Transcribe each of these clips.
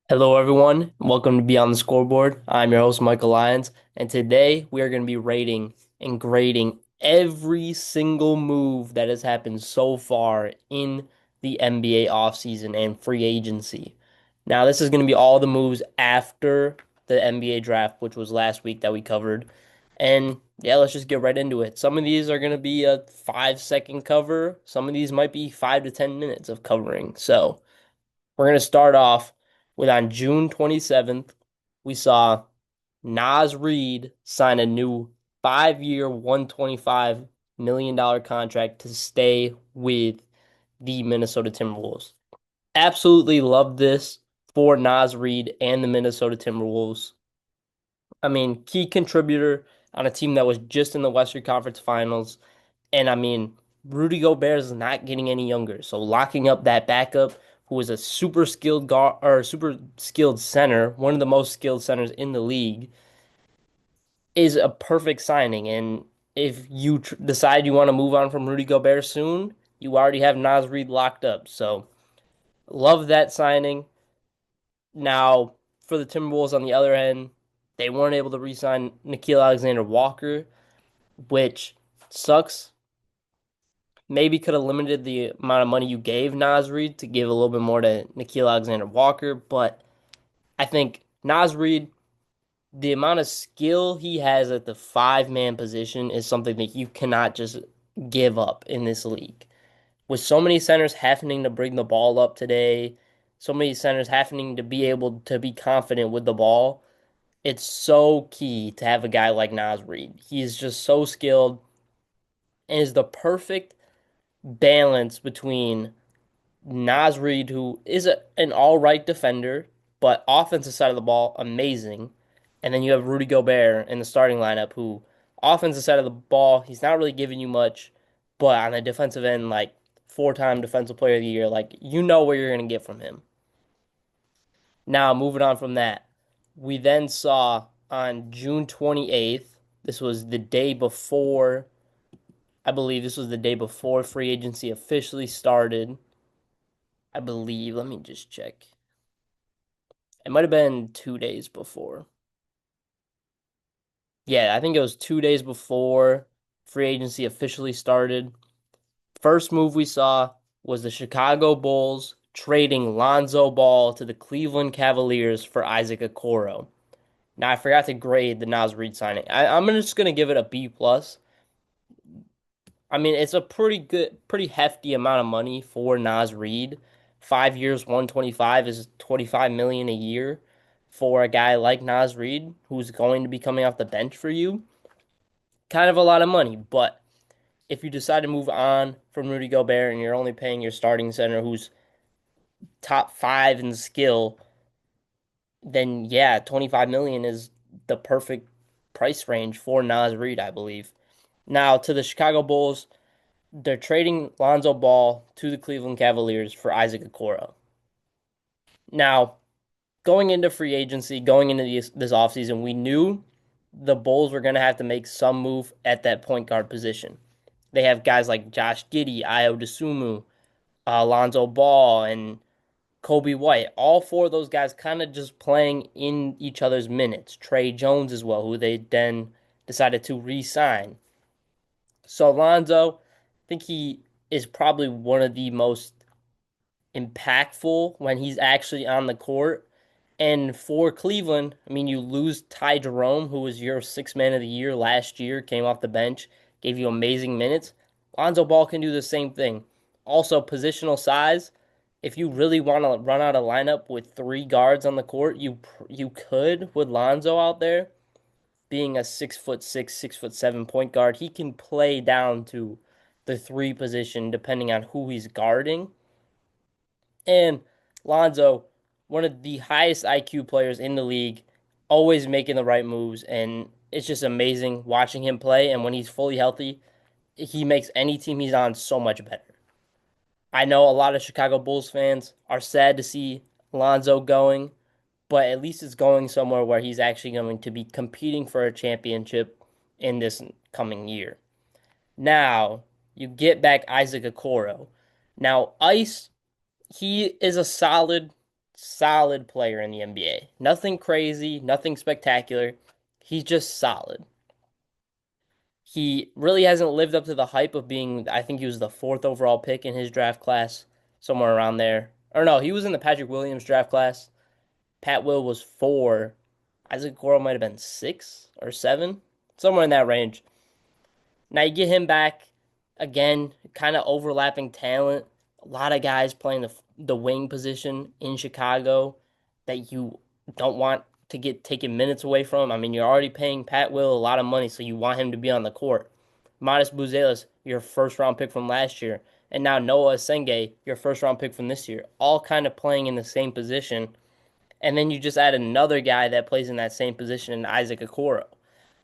Hello, everyone. Welcome to Beyond the Scoreboard. I'm your host, Michael Lyons, and today we are going to be rating and grading every single move that has happened so far in the NBA offseason and free agency. Now, this is going to be all the moves after the NBA draft, which was last week that we covered. And yeah, let's just get right into it. Some of these are going to be a 5 second cover, some of these might be 5 to 10 minutes of covering. So, we're going to start off with on June 27th, we saw Nas Reed sign a new 5 year, $125 million contract to stay with the Minnesota Timberwolves. Absolutely love this for Nas Reed and the Minnesota Timberwolves. I mean, key contributor on a team that was just in the Western Conference Finals. And I mean, Rudy Gobert is not getting any younger. So locking up that backup, who is a super skilled guard or super skilled center, one of the most skilled centers in the league, is a perfect signing. And if you decide you want to move on from Rudy Gobert soon, you already have Nas Reed locked up. So love that signing. Now, for the Timberwolves on the other end, they weren't able to re-sign Nickeil Alexander-Walker, which sucks. Maybe could have limited the amount of money you gave Nas Reed to give a little bit more to Nickeil Alexander-Walker, but I think Nas Reed, the amount of skill he has at the five-man position is something that you cannot just give up in this league. With so many centers having to bring the ball up today, so many centers having to be able to be confident with the ball, it's so key to have a guy like Nas Reed. He is just so skilled and is the perfect balance between Nas Reed, who is an all right defender, but offensive side of the ball, amazing. And then you have Rudy Gobert in the starting lineup, who offensive side of the ball, he's not really giving you much, but on the defensive end, like four-time defensive player of the year, like you know what you're gonna get from him. Now, moving on from that, we then saw on June 28th, this was the day before, I believe this was the day before free agency officially started. I believe, let me just check. It might have been 2 days before. Yeah, I think it was 2 days before free agency officially started. First move we saw was the Chicago Bulls trading Lonzo Ball to the Cleveland Cavaliers for Isaac Okoro. Now I forgot to grade the Nas Reed signing. I'm just gonna give it a B plus. I mean, it's a pretty good, pretty hefty amount of money for Nas Reed. 5 years, 125 is 25 million a year for a guy like Nas Reed who's going to be coming off the bench for you. Kind of a lot of money, but if you decide to move on from Rudy Gobert and you're only paying your starting center who's top five in skill, then yeah, 25 million is the perfect price range for Nas Reed, I believe. Now to the Chicago Bulls, they're trading Lonzo Ball to the Cleveland Cavaliers for Isaac Okoro. Now, going into free agency, going into this offseason, we knew the Bulls were going to have to make some move at that point guard position. They have guys like Josh Giddey, Ayo Dosunmu, Lonzo Ball, and Kobe White. All four of those guys kind of just playing in each other's minutes. Trey Jones as well, who they then decided to re-sign. So Lonzo, I think he is probably one of the most impactful when he's actually on the court. And for Cleveland, I mean, you lose Ty Jerome, who was your sixth man of the year last year, came off the bench, gave you amazing minutes. Lonzo Ball can do the same thing. Also, positional size. If you really want to run out a lineup with three guards on the court, you could with Lonzo out there being a 6'6", 6'7" point guard. He can play down to the three position depending on who he's guarding. And Lonzo, one of the highest IQ players in the league, always making the right moves. And it's just amazing watching him play. And when he's fully healthy, he makes any team he's on so much better. I know a lot of Chicago Bulls fans are sad to see Lonzo going, but at least it's going somewhere where he's actually going to be competing for a championship in this coming year. Now, you get back Isaac Okoro. Now, Ice, he is a solid solid player in the NBA. Nothing crazy, nothing spectacular. He's just solid. He really hasn't lived up to the hype of being, I think he was the fourth overall pick in his draft class, somewhere around there. Or no, he was in the Patrick Williams draft class. Pat Will was four. Isaac Okoro might have been six or seven, somewhere in that range. Now you get him back again, kind of overlapping talent. A lot of guys playing the wing position in Chicago that you don't want to get taken minutes away from. I mean, you're already paying Pat Will a lot of money, so you want him to be on the court. Modest Buzelis, your first round pick from last year, and now Noah Senge, your first round pick from this year, all kind of playing in the same position. And then you just add another guy that plays in that same position in Isaac Okoro.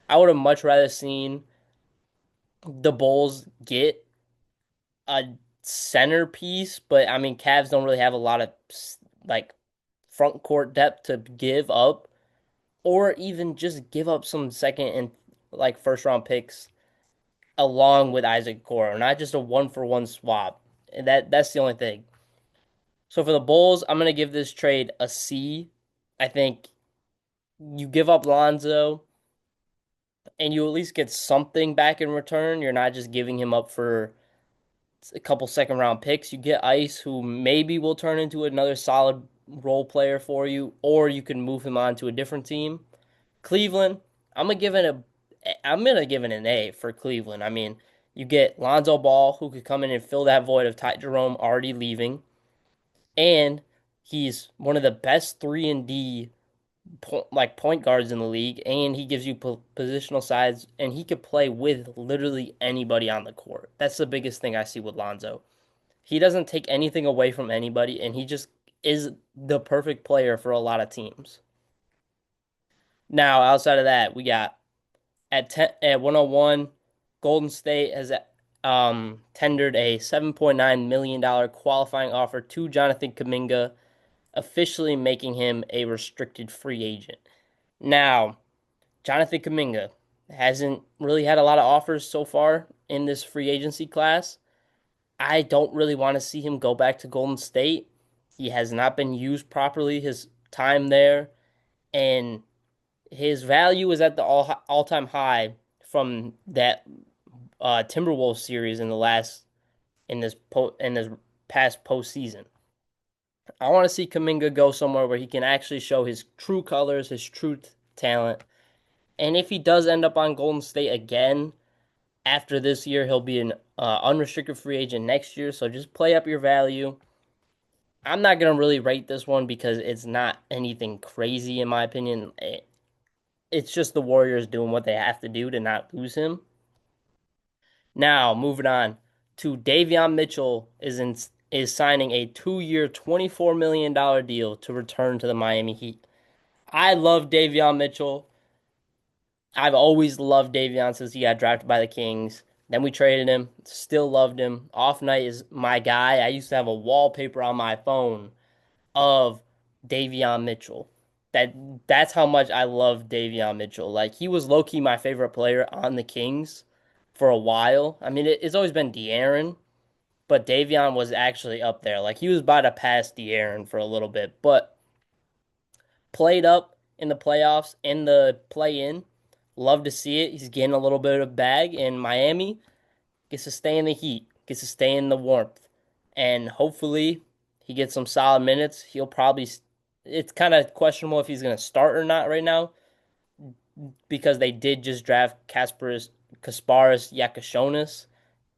I would have much rather seen the Bulls get a centerpiece, but I mean, Cavs don't really have a lot of like front court depth to give up, or even just give up some second and like first round picks along with Isaac Okoro, not just a one for one swap. And that's the only thing. So for the Bulls, I'm gonna give this trade a C. I think you give up Lonzo and you at least get something back in return. You're not just giving him up for a couple second round picks. You get Ice, who maybe will turn into another solid role player for you, or you can move him on to a different team. Cleveland, I'm gonna give it a I'm gonna give it an A for Cleveland. I mean, you get Lonzo Ball, who could come in and fill that void of Ty Jerome already leaving, and he's one of the best 3 and D point guards in the league, and he gives you positional size, and he could play with literally anybody on the court. That's the biggest thing I see with Lonzo. He doesn't take anything away from anybody, and he just is the perfect player for a lot of teams. Now, outside of that, we got at 101, Golden State has tendered a $7.9 million qualifying offer to Jonathan Kuminga, officially making him a restricted free agent. Now, Jonathan Kuminga hasn't really had a lot of offers so far in this free agency class. I don't really want to see him go back to Golden State. He has not been used properly his time there, and his value is at the all time high from that Timberwolves series in this past postseason. I want to see Kuminga go somewhere where he can actually show his true colors, his true talent. And if he does end up on Golden State again after this year, he'll be an unrestricted free agent next year. So just play up your value. I'm not gonna really rate this one because it's not anything crazy in my opinion. It's just the Warriors doing what they have to do to not lose him. Now, moving on to Davion Mitchell is signing a 2-year, $24 million deal to return to the Miami Heat. I love Davion Mitchell. I've always loved Davion since he got drafted by the Kings. Then we traded him. Still loved him. Off Night is my guy. I used to have a wallpaper on my phone of Davion Mitchell. That's how much I love Davion Mitchell. Like he was low key my favorite player on the Kings for a while. I mean, it's always been De'Aaron, but Davion was actually up there. Like he was about to pass De'Aaron for a little bit, but played up in the playoffs in the play in. Love to see it. He's getting a little bit of bag in Miami. Gets to stay in the heat. Gets to stay in the warmth, and hopefully he gets some solid minutes. He'll probably. It's kind of questionable if he's going to start or not right now because they did just draft Kasparis Yakashonis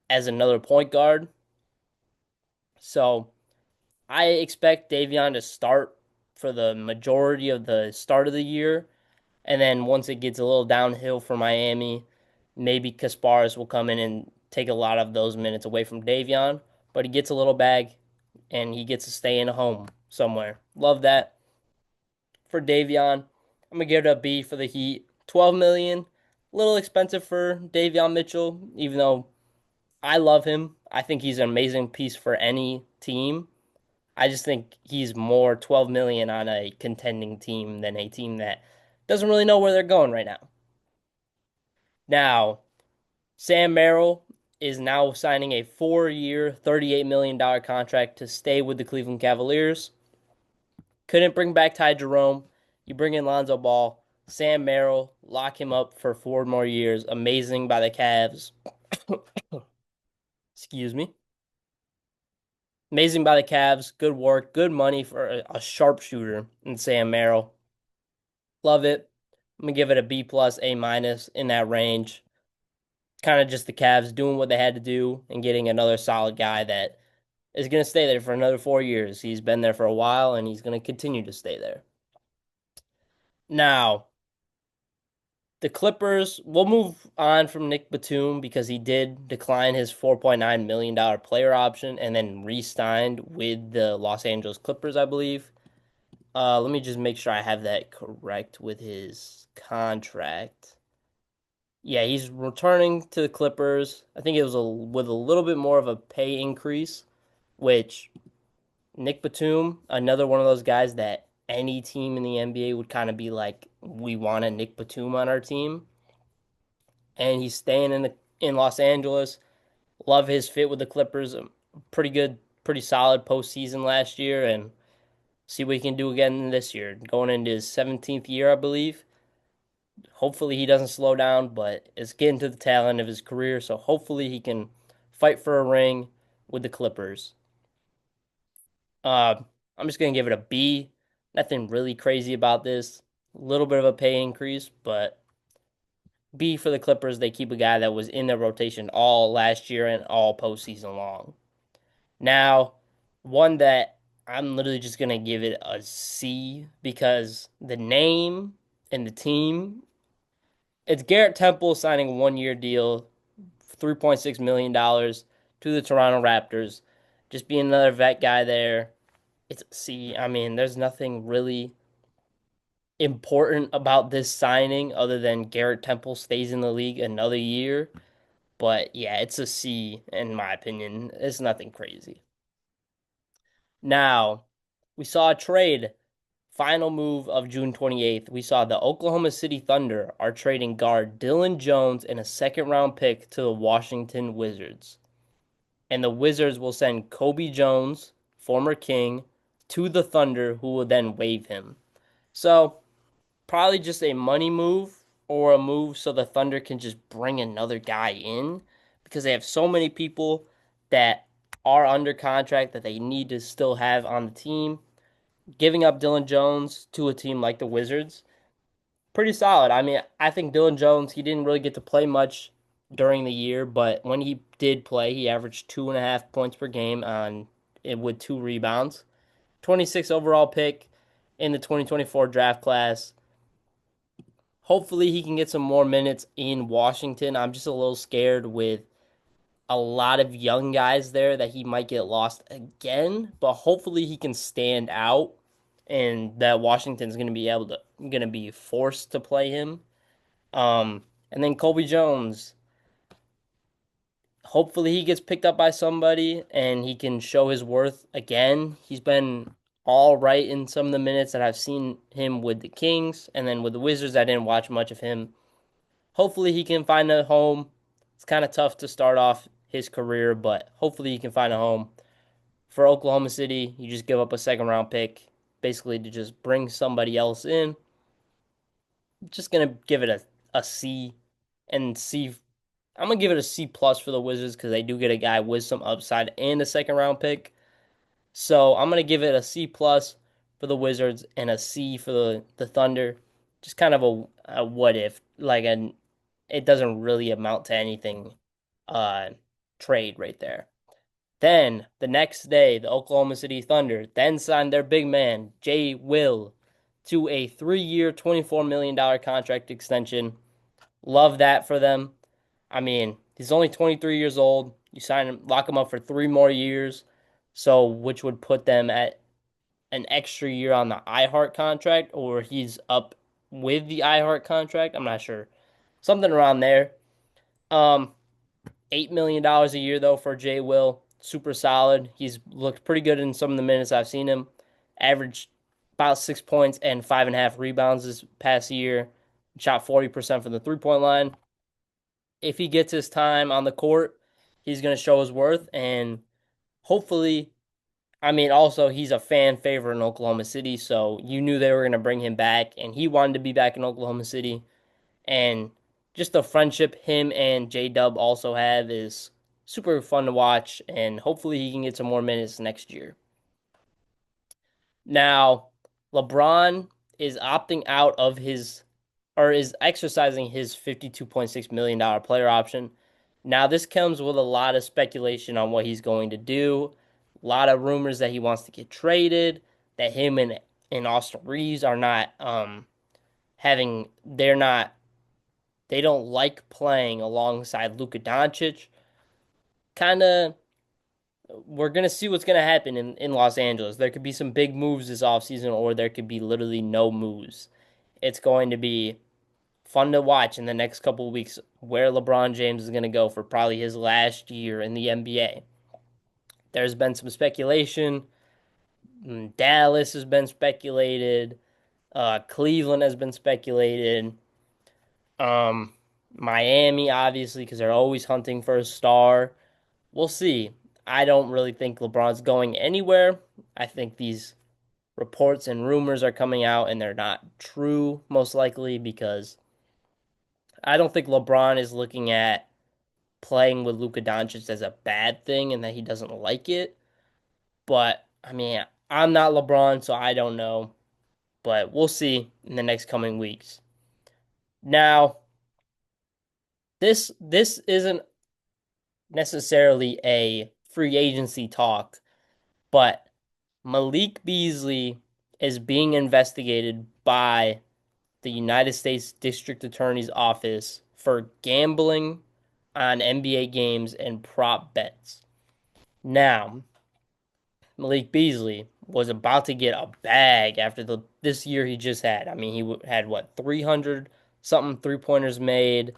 as another point guard. So I expect Davion to start for the majority of the start of the year. And then once it gets a little downhill for Miami, maybe Kasparis will come in and take a lot of those minutes away from Davion. But he gets a little bag and he gets to stay in a home somewhere. Love that for Davion. I'm gonna give it a B for the Heat. 12 million, a little expensive for Davion Mitchell, even though I love him. I think he's an amazing piece for any team. I just think he's more 12 million on a contending team than a team that doesn't really know where they're going right now. Now, Sam Merrill is now signing a 4-year, $38 million contract to stay with the Cleveland Cavaliers. Couldn't bring back Ty Jerome. You bring in Lonzo Ball, Sam Merrill, lock him up for 4 more years. Amazing by the Cavs. Excuse me. Amazing by the Cavs. Good work. Good money for a sharpshooter in Sam Merrill. Love it. I'm gonna give it a B plus, A minus in that range. Kind of just the Cavs doing what they had to do and getting another solid guy that is gonna stay there for another 4 years. He's been there for a while and he's gonna continue to stay there. Now, the Clippers, we'll move on from Nick Batum because he did decline his $4.9 million player option and then re signed with the Los Angeles Clippers, I believe. Let me just make sure I have that correct with his contract. Yeah, he's returning to the Clippers. I think it was with a little bit more of a pay increase, which Nick Batum, another one of those guys that any team in the NBA would kind of be like, we want a Nick Batum on our team, and he's staying in Los Angeles. Love his fit with the Clippers. Pretty good, pretty solid postseason last year, and see what he can do again this year. Going into his 17th year, I believe. Hopefully he doesn't slow down, but it's getting to the tail end of his career, so hopefully he can fight for a ring with the Clippers. Uh, I'm just gonna give it a B. Nothing really crazy about this. A little bit of a pay increase, but B for the Clippers. They keep a guy that was in their rotation all last year and all postseason long. Now, one that I'm literally just gonna give it a C because the name and the team. It's Garrett Temple signing a 1 year deal, $3.6 million to the Toronto Raptors. Just being another vet guy there. It's C. I mean, there's nothing really important about this signing other than Garrett Temple stays in the league another year. But yeah, it's a C in my opinion. It's nothing crazy. Now, we saw a trade. Final move of June 28th. We saw the Oklahoma City Thunder are trading guard Dylan Jones and a second round pick to the Washington Wizards. And the Wizards will send Kobe Jones, former King, to the Thunder, who will then waive him. So, probably just a money move or a move so the Thunder can just bring another guy in because they have so many people that are under contract that they need to still have on the team. Giving up Dylan Jones to a team like the Wizards, pretty solid. I mean, I think Dylan Jones, he didn't really get to play much during the year, but when he did play, he averaged 2.5 points per game on with 2 rebounds. 26 overall pick in the 2024 draft class. Hopefully, he can get some more minutes in Washington. I'm just a little scared with a lot of young guys there that he might get lost again, but hopefully he can stand out and that Washington's going to be forced to play him. And then Colby Jones, hopefully he gets picked up by somebody and he can show his worth again. He's been all right in some of the minutes that I've seen him with the Kings, and then with the Wizards I didn't watch much of him. Hopefully he can find a home. It's kind of tough to start off his career, but hopefully he can find a home. For Oklahoma City, you just give up a second round pick basically to just bring somebody else in. Just gonna give it a C and C. I'm gonna give it a C plus for the Wizards because they do get a guy with some upside and a second round pick. So I'm gonna give it a C plus for the Wizards and a C for the Thunder. Just kind of a what if, like an it doesn't really amount to anything uh trade right there. Then the next day, the Oklahoma City Thunder then signed their big man, Jay Will, to a 3 year, $24 million contract extension. Love that for them. I mean, he's only 23 years old. You sign him, lock him up for 3 more years, so which would put them at an extra year on the iHeart contract, or he's up with the iHeart contract. I'm not sure. Something around there. Um, $8 million a year though for Jay Will. Super solid. He's looked pretty good in some of the minutes I've seen him. Averaged about 6 points and 5.5 rebounds this past year. Shot 40% from the 3 point line. If he gets his time on the court, he's going to show his worth. And hopefully, I mean, also he's a fan favorite in Oklahoma City, so you knew they were going to bring him back, and he wanted to be back in Oklahoma City. And just the friendship him and J Dub also have is super fun to watch, and hopefully he can get some more minutes next year. Now, LeBron is opting out of his or is exercising his $52.6 million player option. Now, this comes with a lot of speculation on what he's going to do. A lot of rumors that he wants to get traded, that him and Austin Reeves are not they don't like playing alongside Luka Doncic. Kind of we're gonna see what's gonna happen in Los Angeles. There could be some big moves this offseason, or there could be literally no moves. It's going to be fun to watch in the next couple of weeks where LeBron James is gonna go for probably his last year in the NBA. There's been some speculation. Dallas has been speculated. Cleveland has been speculated. Um, Miami, obviously, because they're always hunting for a star. We'll see. I don't really think LeBron's going anywhere. I think these reports and rumors are coming out and they're not true, most likely, because I don't think LeBron is looking at playing with Luka Doncic as a bad thing and that he doesn't like it. But I mean, I'm not LeBron, so I don't know. But we'll see in the next coming weeks. Now, this isn't necessarily a free agency talk, but Malik Beasley is being investigated by the United States District Attorney's Office for gambling on NBA games and prop bets. Now, Malik Beasley was about to get a bag after this year he just had. I mean, he had what 300 something three-pointers made,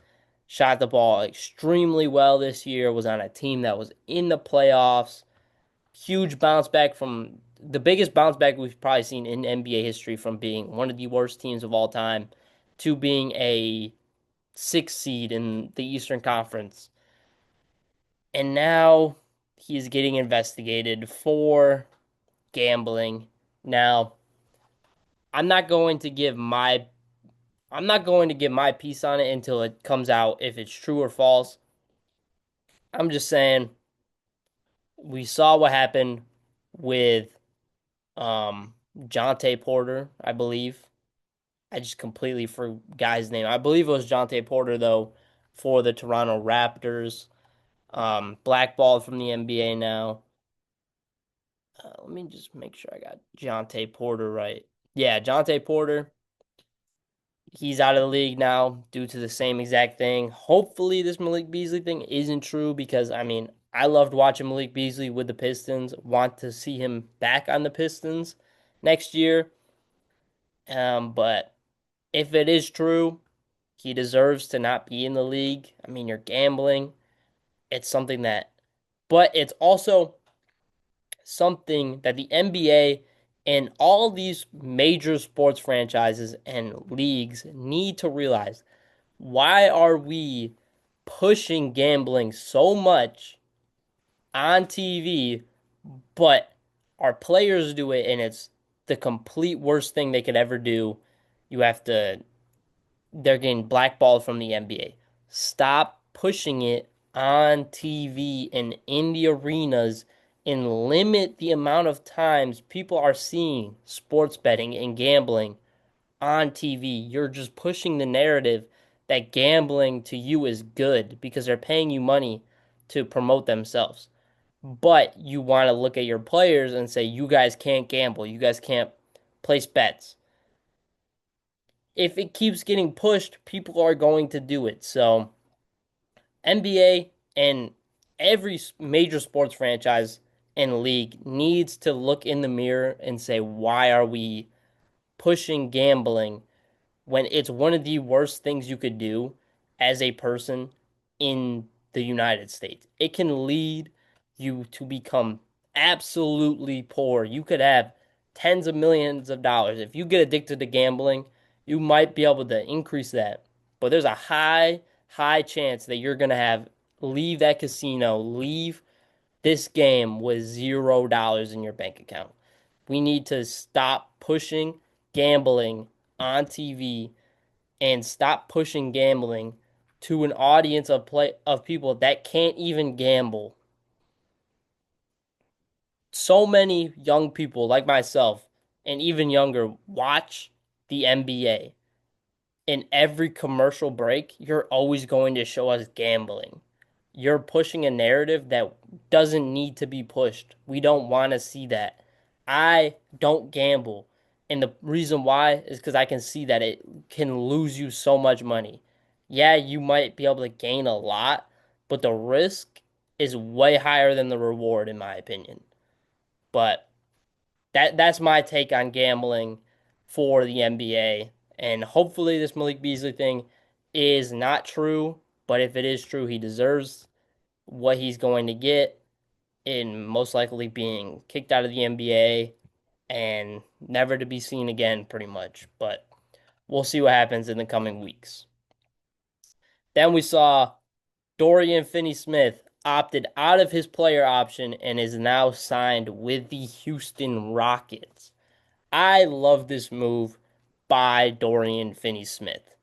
shot the ball extremely well this year, was on a team that was in the playoffs. Huge bounce back from the biggest bounce back we've probably seen in NBA history from being one of the worst teams of all time to being a sixth seed in the Eastern Conference. And now he's getting investigated for gambling. Now, I'm not going to give my I'm not going to give my piece on it until it comes out if it's true or false. I'm just saying we saw what happened with Jonte Porter, I believe. I just completely forgot his name. I believe it was Jonte Porter though for the Toronto Raptors. Blackballed from the NBA now. Let me just make sure I got Jonte Porter right. Yeah, Jonte Porter. He's out of the league now due to the same exact thing. Hopefully, this Malik Beasley thing isn't true because, I mean, I loved watching Malik Beasley with the Pistons. Want to see him back on the Pistons next year. But if it is true, he deserves to not be in the league. I mean, you're gambling. It's something that, but it's also something that the NBA and all these major sports franchises and leagues need to realize. Why are we pushing gambling so much on TV, but our players do it and it's the complete worst thing they could ever do? You have to, they're getting blackballed from the NBA. Stop pushing it on TV and in the arenas and limit the amount of times people are seeing sports betting and gambling on TV. You're just pushing the narrative that gambling to you is good because they're paying you money to promote themselves. But you want to look at your players and say, you guys can't gamble. You guys can't place bets. If it keeps getting pushed, people are going to do it. So, NBA and every major sports franchise and league needs to look in the mirror and say, why are we pushing gambling when it's one of the worst things you could do as a person in the United States? It can lead you to become absolutely poor. You could have tens of millions of dollars. If you get addicted to gambling, you might be able to increase that. But there's a high chance that you're going to have leave that casino, leave this game with $0 in your bank account. We need to stop pushing gambling on TV and stop pushing gambling to an audience of people that can't even gamble. So many young people like myself and even younger watch the NBA. In every commercial break, you're always going to show us gambling. You're pushing a narrative that doesn't need to be pushed. We don't want to see that. I don't gamble. And the reason why is because I can see that it can lose you so much money. Yeah, you might be able to gain a lot, but the risk is way higher than the reward, in my opinion. But that's my take on gambling for the NBA. And hopefully this Malik Beasley thing is not true. But if it is true, he deserves what he's going to get in most likely being kicked out of the NBA and never to be seen again, pretty much. But we'll see what happens in the coming weeks. Then we saw Dorian Finney-Smith opted out of his player option and is now signed with the Houston Rockets. I love this move by Dorian Finney-Smith.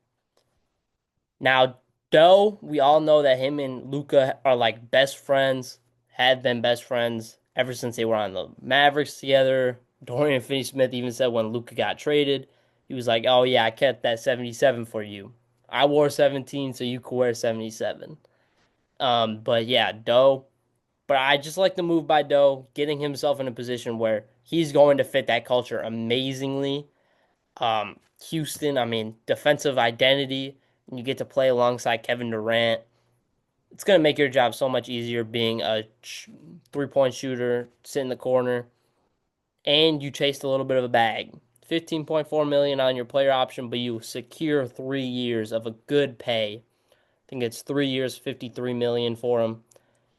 Now, though we all know that him and Luka are like best friends, have been best friends ever since they were on the Mavericks together. Dorian Finney-Smith even said when Luka got traded, he was like, "Oh yeah, I kept that 77 for you. I wore 17, so you could wear 77." But yeah, Doe. But I just like the move by Doe, getting himself in a position where he's going to fit that culture amazingly. Houston, I mean, defensive identity, and you get to play alongside Kevin Durant. It's going to make your job so much easier being a 3-point shooter, sit in the corner, and you chased a little bit of a bag. 15.4 million on your player option, but you secure 3 years of a good pay. I think it's 3 years, 53 million for him.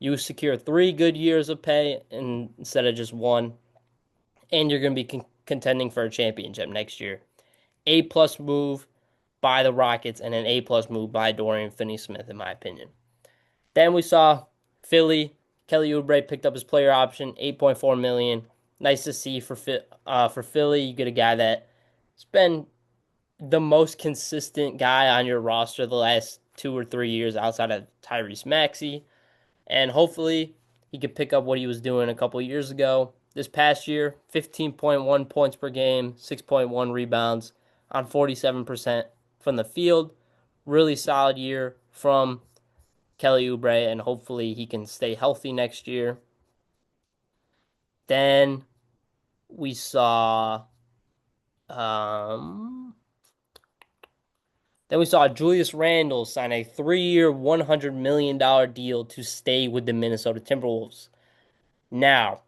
You secure 3 good years of pay instead of just one, and you're going to be contending for a championship next year. A plus move by the Rockets and an A plus move by Dorian Finney-Smith, in my opinion. Then we saw Philly. Kelly Oubre picked up his player option, 8.4 million. Nice to see for Philly. You get a guy that's been the most consistent guy on your roster the last 2 or 3 years outside of Tyrese Maxey. And hopefully he could pick up what he was doing a couple years ago. This past year, 15.1 points per game, 6.1 rebounds on 47% from the field. Really solid year from Kelly Oubre, and hopefully he can stay healthy next year. Then we saw um, Julius Randle sign a 3-year, $100 million deal to stay with the Minnesota Timberwolves. Now,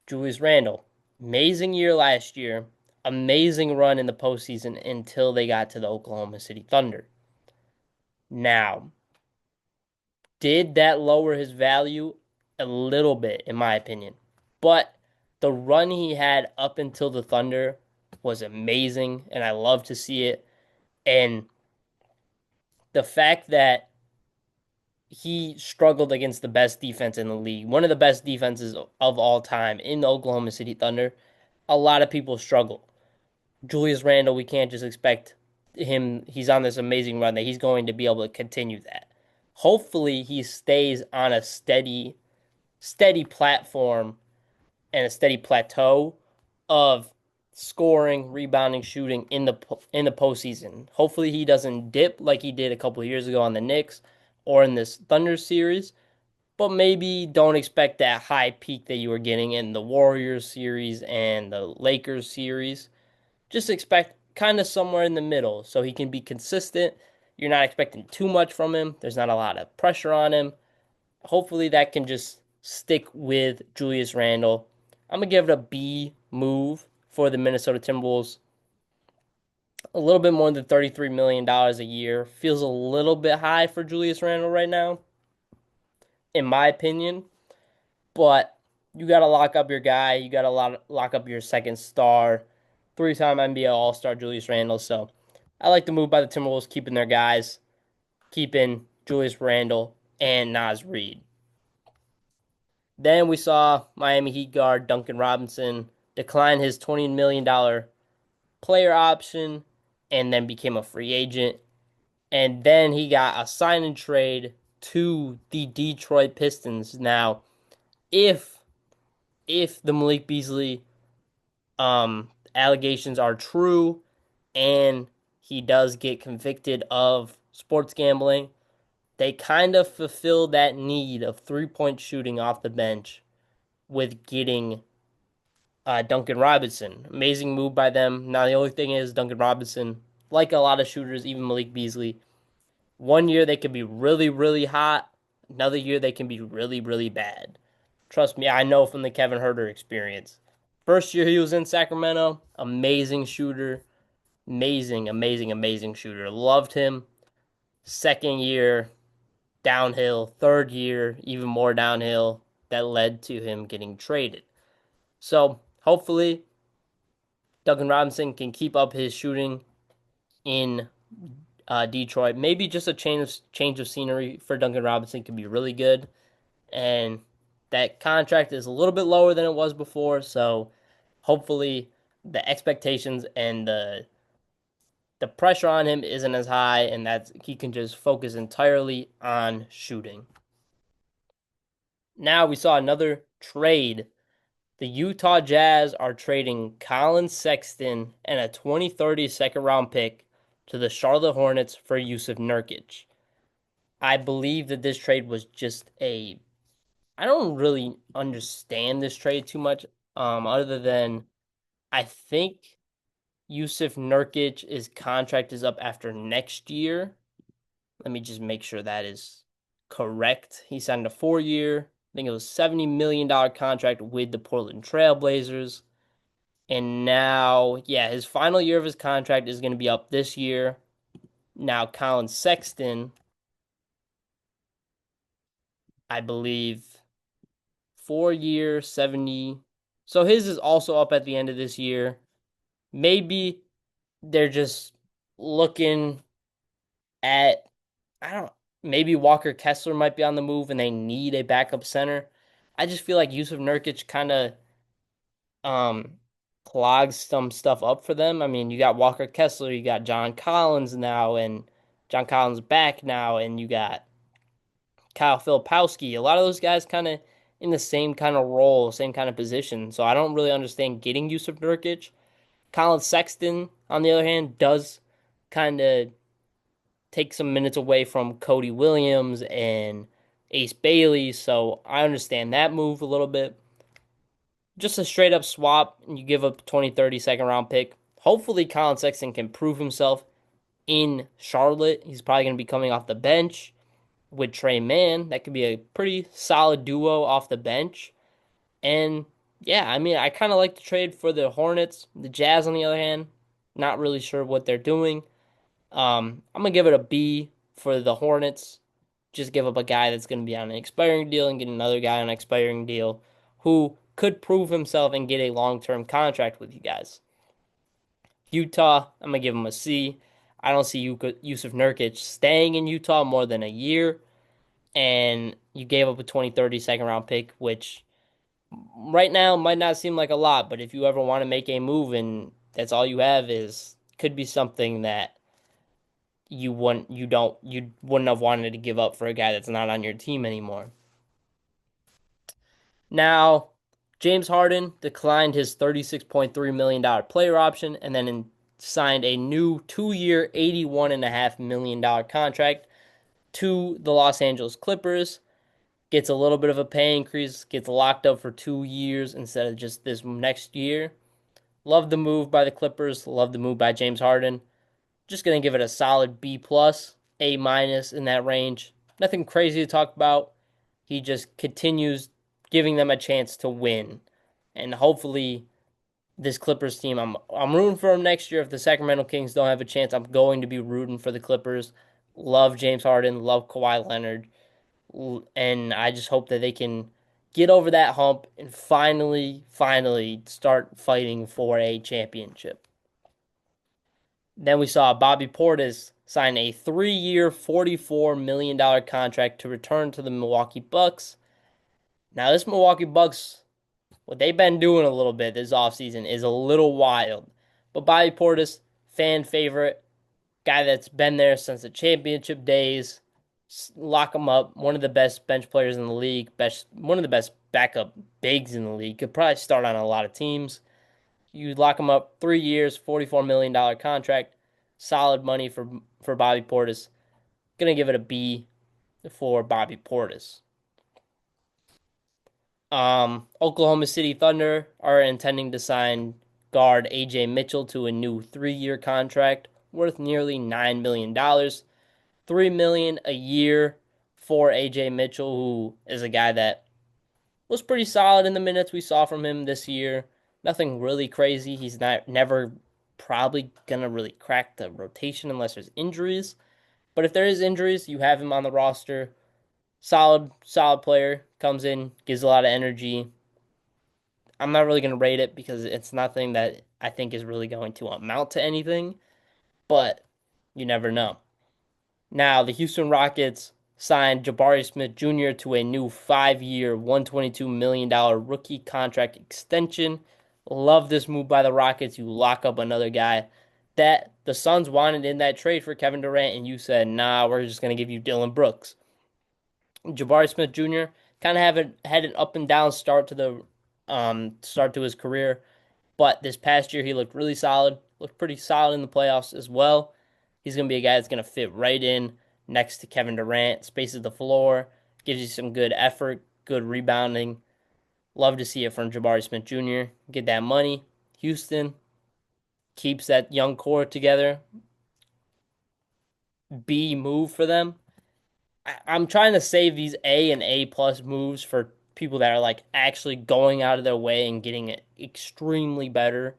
Julius Randle, amazing year last year, amazing run in the postseason until they got to the Oklahoma City Thunder. Now, did that lower his value? A little bit, in my opinion. But the run he had up until the Thunder was amazing, and I love to see it. And the fact that he struggled against the best defense in the league, one of the best defenses of all time in the Oklahoma City Thunder, a lot of people struggle. Julius Randle, we can't just expect him, he's on this amazing run that he's going to be able to continue that. Hopefully he stays on a steady platform and a steady plateau of scoring, rebounding, shooting in the postseason. Hopefully he doesn't dip like he did a couple of years ago on the Knicks or in this Thunder series, but maybe don't expect that high peak that you were getting in the Warriors series and the Lakers series. Just expect kind of somewhere in the middle so he can be consistent. You're not expecting too much from him. There's not a lot of pressure on him. Hopefully that can just stick with Julius Randle. I'm going to give it a B move for the Minnesota Timberwolves. A little bit more than $33 million a year. Feels a little bit high for Julius Randle right now, in my opinion. But you got to lock up your guy. You got to lock up your second star, 3-time NBA All-Star Julius Randle. So I like the move by the Timberwolves, keeping their guys, keeping Julius Randle and Naz Reid. Then we saw Miami Heat guard Duncan Robinson decline his $20 million player option and then became a free agent. And then he got a sign and trade to the Detroit Pistons. Now, if the Malik Beasley allegations are true and he does get convicted of sports gambling, they kind of fulfill that need of 3-point shooting off the bench with getting Duncan Robinson. Amazing move by them. Now, the only thing is, Duncan Robinson, like a lot of shooters, even Malik Beasley, one year they can be really, really hot. Another year they can be really, really bad. Trust me, I know from the Kevin Huerter experience. First year he was in Sacramento, amazing shooter. Amazing, amazing, amazing shooter. Loved him. Second year, downhill. Third year, even more downhill. That led to him getting traded. So hopefully Duncan Robinson can keep up his shooting in Detroit. Maybe just a change of scenery for Duncan Robinson could be really good. And that contract is a little bit lower than it was before, so hopefully the expectations and the pressure on him isn't as high, and that he can just focus entirely on shooting. Now we saw another trade. The Utah Jazz are trading Colin Sexton and a 2030 second round pick to the Charlotte Hornets for Yusuf Nurkic. I believe that this trade was just a I don't really understand this trade too much, other than I think Yusuf Nurkic's contract is up after next year. Let me just make sure that is correct. He signed a 4 year, I think it was $70 million contract with the Portland Trailblazers. And now, yeah, his final year of his contract is going to be up this year. Now, Colin Sexton, I believe, 4 year, 70. So his is also up at the end of this year. Maybe they're just looking at, I don't, maybe Walker Kessler might be on the move and they need a backup center. I just feel like Yusuf Nurkic kind of um clogs some stuff up for them. I mean, you got Walker Kessler, you got John Collins now, and John Collins back now, and you got Kyle Filipowski. A lot of those guys kind of in the same kind of role, same kind of position. So I don't really understand getting Yusuf Nurkic. Colin Sexton, on the other hand, does kind of take some minutes away from Cody Williams and Ace Bailey, so I understand that move a little bit. Just a straight up swap, and you give up 2030 second round pick. Hopefully, Colin Sexton can prove himself in Charlotte. He's probably going to be coming off the bench with Trey Mann. That could be a pretty solid duo off the bench. And yeah, I mean, I kind of like the trade for the Hornets. The Jazz, on the other hand, not really sure what they're doing. I'm gonna give it a B for the Hornets. Just give up a guy that's gonna be on an expiring deal and get another guy on an expiring deal who could prove himself and get a long-term contract with you guys. Utah, I'm gonna give him a C. I don't see Yusuf Nurkic staying in Utah more than a year, and you gave up a 2030 second round pick, which right now might not seem like a lot, but if you ever want to make a move and that's all you have is could be something that you wouldn't have wanted to give up for a guy that's not on your team anymore. Now, James Harden declined his $36.3 million player option and then signed a new 2 year, $81.5 million contract to the Los Angeles Clippers. Gets a little bit of a pay increase, gets locked up for 2 years instead of just this next year. Love the move by the Clippers, love the move by James Harden. Just gonna give it a solid B plus, A minus in that range. Nothing crazy to talk about. He just continues giving them a chance to win, and hopefully this Clippers team. I'm rooting for them next year. If the Sacramento Kings don't have a chance, I'm going to be rooting for the Clippers. Love James Harden, love Kawhi Leonard, and I just hope that they can get over that hump and finally start fighting for a championship. Then we saw Bobby Portis sign a 3 year, $44 million contract to return to the Milwaukee Bucks. Now, this Milwaukee Bucks, what they've been doing a little bit this offseason is a little wild. But Bobby Portis, fan favorite, guy that's been there since the championship days. Lock him up. One of the best bench players in the league. One of the best backup bigs in the league. Could probably start on a lot of teams. You lock him up 3 years, $44 million contract. Solid money for Bobby Portis. Gonna give it a B for Bobby Portis. Oklahoma City Thunder are intending to sign guard AJ Mitchell to a new 3 year contract worth nearly $9 million. $3 million a year for AJ Mitchell, who is a guy that was pretty solid in the minutes we saw from him this year. Nothing really crazy. He's not never probably gonna really crack the rotation unless there's injuries. But if there is injuries, you have him on the roster. Solid player. Comes in, gives a lot of energy. I'm not really gonna rate it because it's nothing that I think is really going to amount to anything, but you never know. Now, the Houston Rockets signed Jabari Smith Jr. to a new 5 year, $122 million rookie contract extension. Love this move by the Rockets. You lock up another guy that the Suns wanted in that trade for Kevin Durant, and you said, nah, we're just going to give you Dylan Brooks. Jabari Smith Jr. kind of had an up and down start to his career, but this past year he looked really solid, looked pretty solid in the playoffs as well. He's going to be a guy that's going to fit right in next to Kevin Durant, spaces the floor, gives you some good effort, good rebounding. Love to see it from Jabari Smith Jr. Get that money. Houston keeps that young core together. B move for them. I'm trying to save these A and A plus moves for people that are like actually going out of their way and getting it extremely better,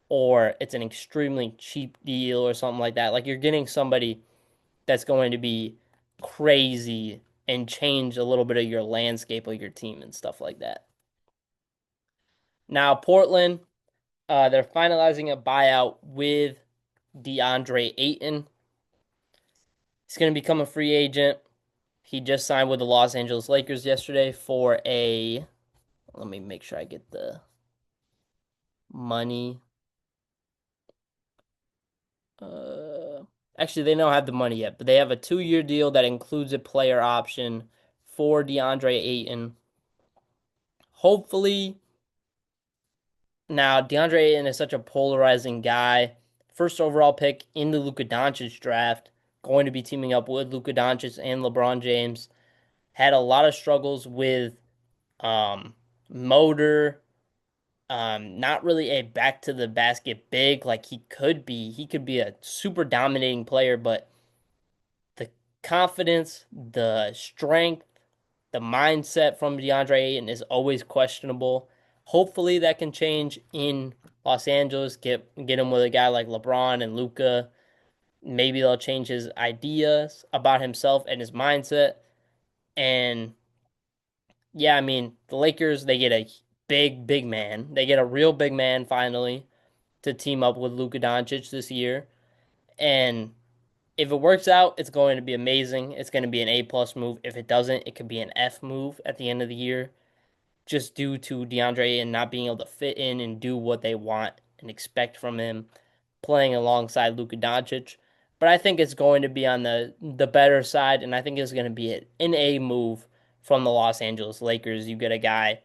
or it's an extremely cheap deal or something like that. Like you're getting somebody that's going to be crazy and change a little bit of your landscape of your team and stuff like that. Now, Portland, they're finalizing a buyout with DeAndre Ayton. He's going to become a free agent. He just signed with the Los Angeles Lakers yesterday for a. Let me make sure I get the money. Uh, Actually, they don't have the money yet, but they have a 2 year deal that includes a player option for DeAndre Ayton. Hopefully, now DeAndre Ayton is such a polarizing guy. First overall pick in the Luka Doncic draft, going to be teaming up with Luka Doncic and LeBron James. Had a lot of struggles with um, motor, not really a back to the basket big like he could be. He could be a super dominating player, but the confidence, the strength, the mindset from DeAndre Ayton is always questionable. Hopefully that can change in Los Angeles. Get him with a guy like LeBron and Luka. Maybe they'll change his ideas about himself and his mindset. And yeah, I mean the Lakers they get a big man. They get a real big man finally to team up with Luka Doncic this year. And if it works out, it's going to be amazing. It's going to be an A plus move. If it doesn't, it could be an F move at the end of the year, just due to DeAndre and not being able to fit in and do what they want and expect from him playing alongside Luka Doncic. But I think it's going to be on the better side, and I think it's going to be an A move from the Los Angeles Lakers. You get a guy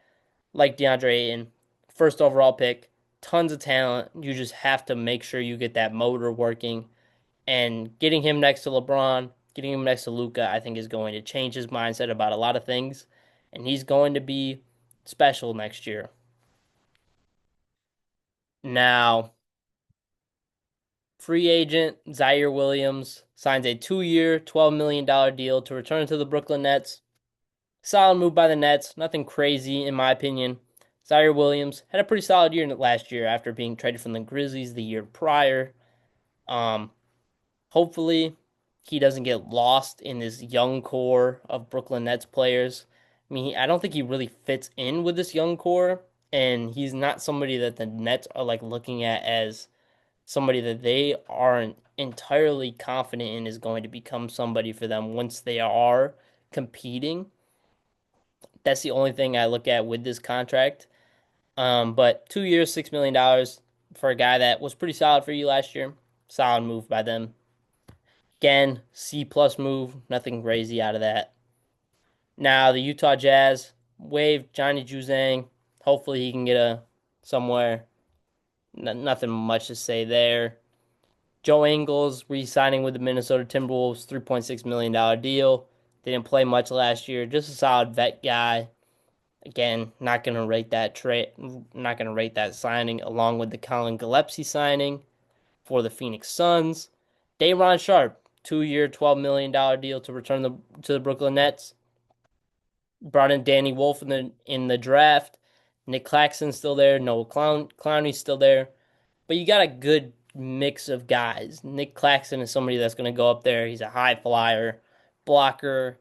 like DeAndre Ayton, first overall pick, tons of talent. You just have to make sure you get that motor working. And getting him next to LeBron, getting him next to Luka, I think is going to change his mindset about a lot of things. And he's going to be special next year. Now, free agent Zaire Williams signs a 2 year, $12 million deal to return to the Brooklyn Nets. Solid move by the Nets. Nothing crazy, in my opinion. Zaire Williams had a pretty solid year last year after being traded from the Grizzlies the year prior. Um, Hopefully, he doesn't get lost in this young core of Brooklyn Nets players. I mean, I don't think he really fits in with this young core, and he's not somebody that the Nets are like looking at as somebody that they aren't entirely confident in is going to become somebody for them once they are competing. That's the only thing I look at with this contract. But 2 years, $6 million for a guy that was pretty solid for you last year. Solid move by them. Again, C plus move. Nothing crazy out of that. Now the Utah Jazz waived Johnny Juzang. Hopefully he can get a somewhere. Nothing much to say there. Joe Ingles re-signing with the Minnesota Timberwolves, $3.6 million deal. Didn't play much last year. Just a solid vet guy. Again, not gonna rate that trade. Not gonna rate that signing along with the Colin Gillespie signing for the Phoenix Suns. Day'Ron Sharpe, 2 year, $12 million deal to return to the Brooklyn Nets. Brought in Danny Wolf in the draft. Nick Claxton's still there. Noah Clowney's still there. But you got a good mix of guys. Nick Claxton is somebody that's going to go up there. He's a high flyer, blocker,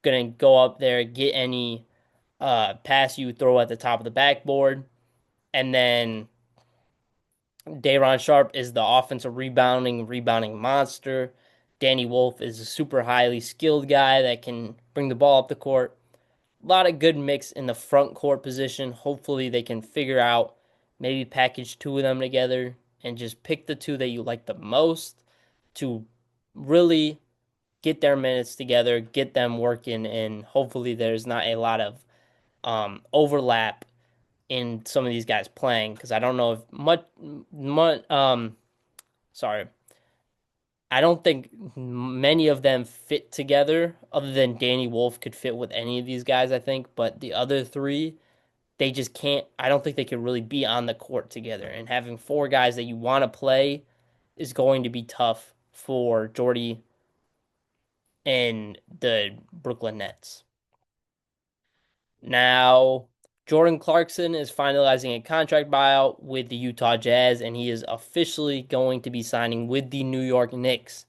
going to go up there, get any pass you throw at the top of the backboard. And then Day'Ron Sharpe is the offensive rebounding monster. Danny Wolf is a super highly skilled guy that can bring the ball up the court. A lot of good mix in the front court position. Hopefully they can figure out maybe package two of them together and just pick the two that you like the most to really get their minutes together, get them working, and hopefully there's not a lot of overlap in some of these guys playing because I don't know if much sorry, I don't think many of them fit together other than Danny Wolf could fit with any of these guys, I think, but the other three, they just can't. I don't think they could really be on the court together. And having four guys that you want to play is going to be tough for Jordy and the Brooklyn Nets. Now, Jordan Clarkson is finalizing a contract buyout with the Utah Jazz, and he is officially going to be signing with the New York Knicks.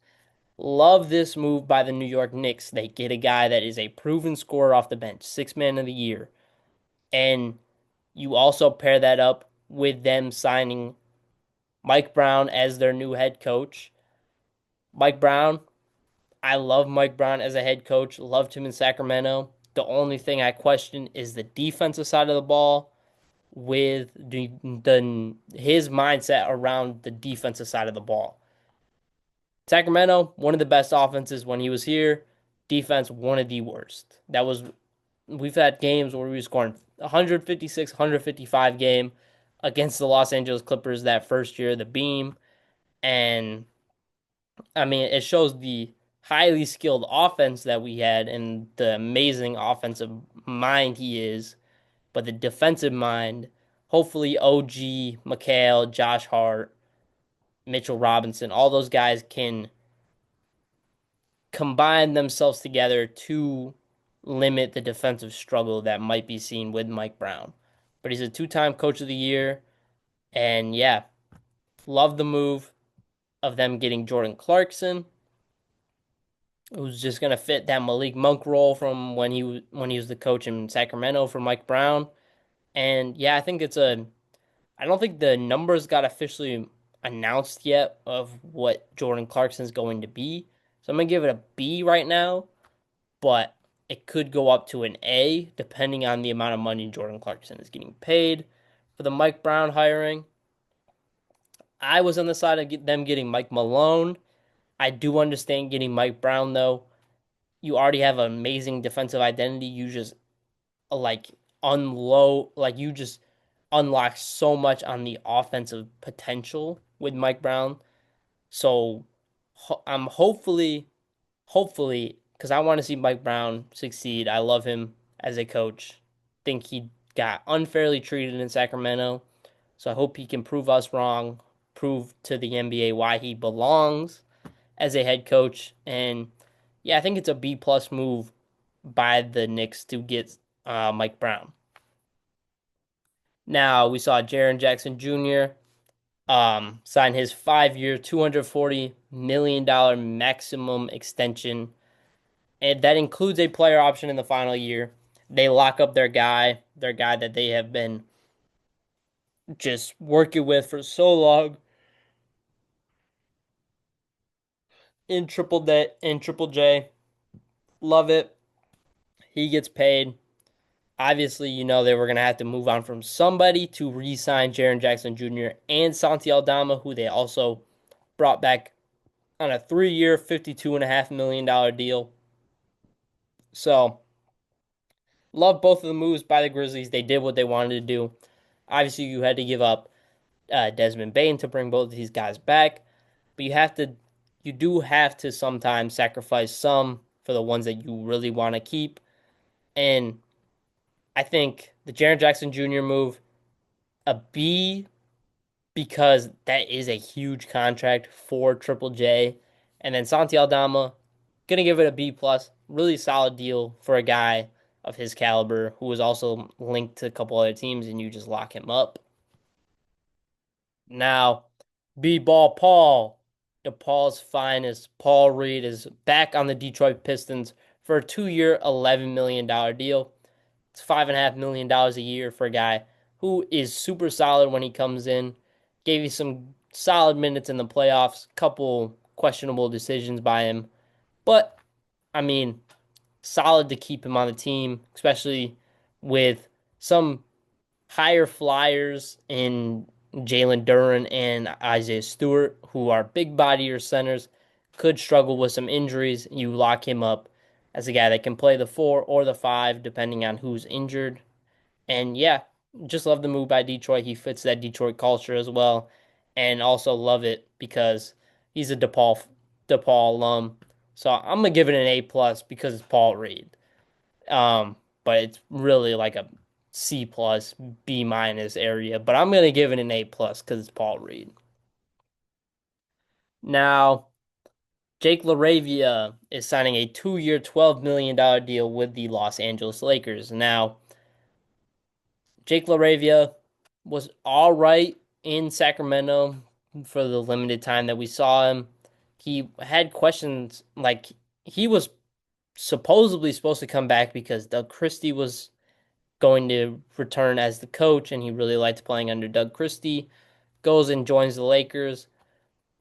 Love this move by the New York Knicks. They get a guy that is a proven scorer off the bench, six man of the year. And you also pair that up with them signing Mike Brown as their new head coach. Mike Brown, I love Mike Brown as a head coach. Loved him in Sacramento. The only thing I question is the defensive side of the ball with his mindset around the defensive side of the ball. Sacramento, one of the best offenses when he was here. Defense, one of the worst. We've had games where we were scoring 156, 155 game against the Los Angeles Clippers that first year, the beam. And I mean, it shows the highly skilled offense that we had and the amazing offensive mind he is, but the defensive mind, hopefully OG, McHale, Josh Hart, Mitchell Robinson, all those guys can combine themselves together to limit the defensive struggle that might be seen with Mike Brown. But he's a two-time coach of the year. And yeah, love the move of them getting Jordan Clarkson, who's just gonna fit that Malik Monk role from when he was the coach in Sacramento for Mike Brown. And yeah, I don't think the numbers got officially announced yet of what Jordan Clarkson's going to be. So I'm gonna give it a B right now, but it could go up to an A depending on the amount of money Jordan Clarkson is getting paid for the Mike Brown hiring. I was on the side of them getting Mike Malone. I do understand getting Mike Brown though. You already have an amazing defensive identity. You just like unload, like you just unlock so much on the offensive potential with Mike Brown. So I'm hopefully, because I want to see Mike Brown succeed. I love him as a coach. Think he got unfairly treated in Sacramento. So I hope he can prove us wrong, prove to the NBA why he belongs as a head coach. And yeah, I think it's a B plus move by the Knicks to get Mike Brown. Now we saw Jaren Jackson Jr. Sign his 5 year, $240 million maximum extension, and that includes a player option in the final year. They lock up their guy that they have been just working with for so long in Triple J. Love it. He gets paid. Obviously, they were going to have to move on from somebody to re-sign Jaren Jackson Jr. and Santi Aldama, who they also brought back on a 3-year, $52.5 million deal. So, love both of the moves by the Grizzlies. They did what they wanted to do. Obviously, you had to give up Desmond Bane to bring both of these guys back, but you do have to sometimes sacrifice some for the ones that you really want to keep. And I think the Jaren Jackson Jr. move, a B, because that is a huge contract for Triple J. And then Santi Aldama, gonna give it a B plus. Really solid deal for a guy of his caliber who was also linked to a couple other teams, and you just lock him up. Now, B ball Paul, DePaul's finest. Paul Reed is back on the Detroit Pistons for a 2-year, $11 million deal. It's $5.5 million a year for a guy who is super solid when he comes in. Gave you some solid minutes in the playoffs, couple questionable decisions by him. But I mean, solid to keep him on the team, especially with some higher flyers in Jalen Duren and Isaiah Stewart, who are big bodier centers, could struggle with some injuries. You lock him up as a guy that can play the 4 or the 5, depending on who's injured. And yeah, just love the move by Detroit. He fits that Detroit culture as well. And also love it because he's a DePaul alum. So I'm gonna give it an A plus because it's Paul Reed. But it's really like a C plus, B minus area. But I'm gonna give it an A plus because it's Paul Reed. Now, Jake LaRavia is signing a 2-year, $12 million deal with the Los Angeles Lakers. Now, Jake LaRavia was all right in Sacramento for the limited time that we saw him. He had questions like he was supposedly supposed to come back because Doug Christie was going to return as the coach, and he really liked playing under Doug Christie. Goes and joins the Lakers.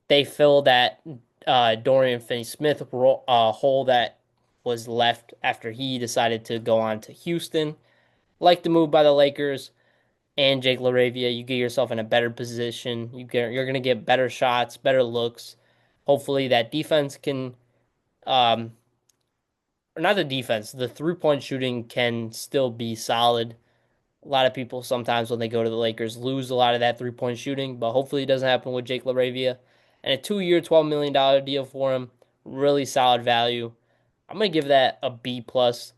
They fill that Dorian Finney-Smith hole that was left after he decided to go on to Houston. Like the move by the Lakers and Jake LaRavia, you get yourself in a better position. You're going to get better shots, better looks. Hopefully that defense can, or not the defense, the 3-point shooting can still be solid. A lot of people sometimes when they go to the Lakers lose a lot of that 3-point shooting, but hopefully it doesn't happen with Jake LaRavia. And a 2-year, $12 million deal for him, really solid value. I'm gonna give that a B plus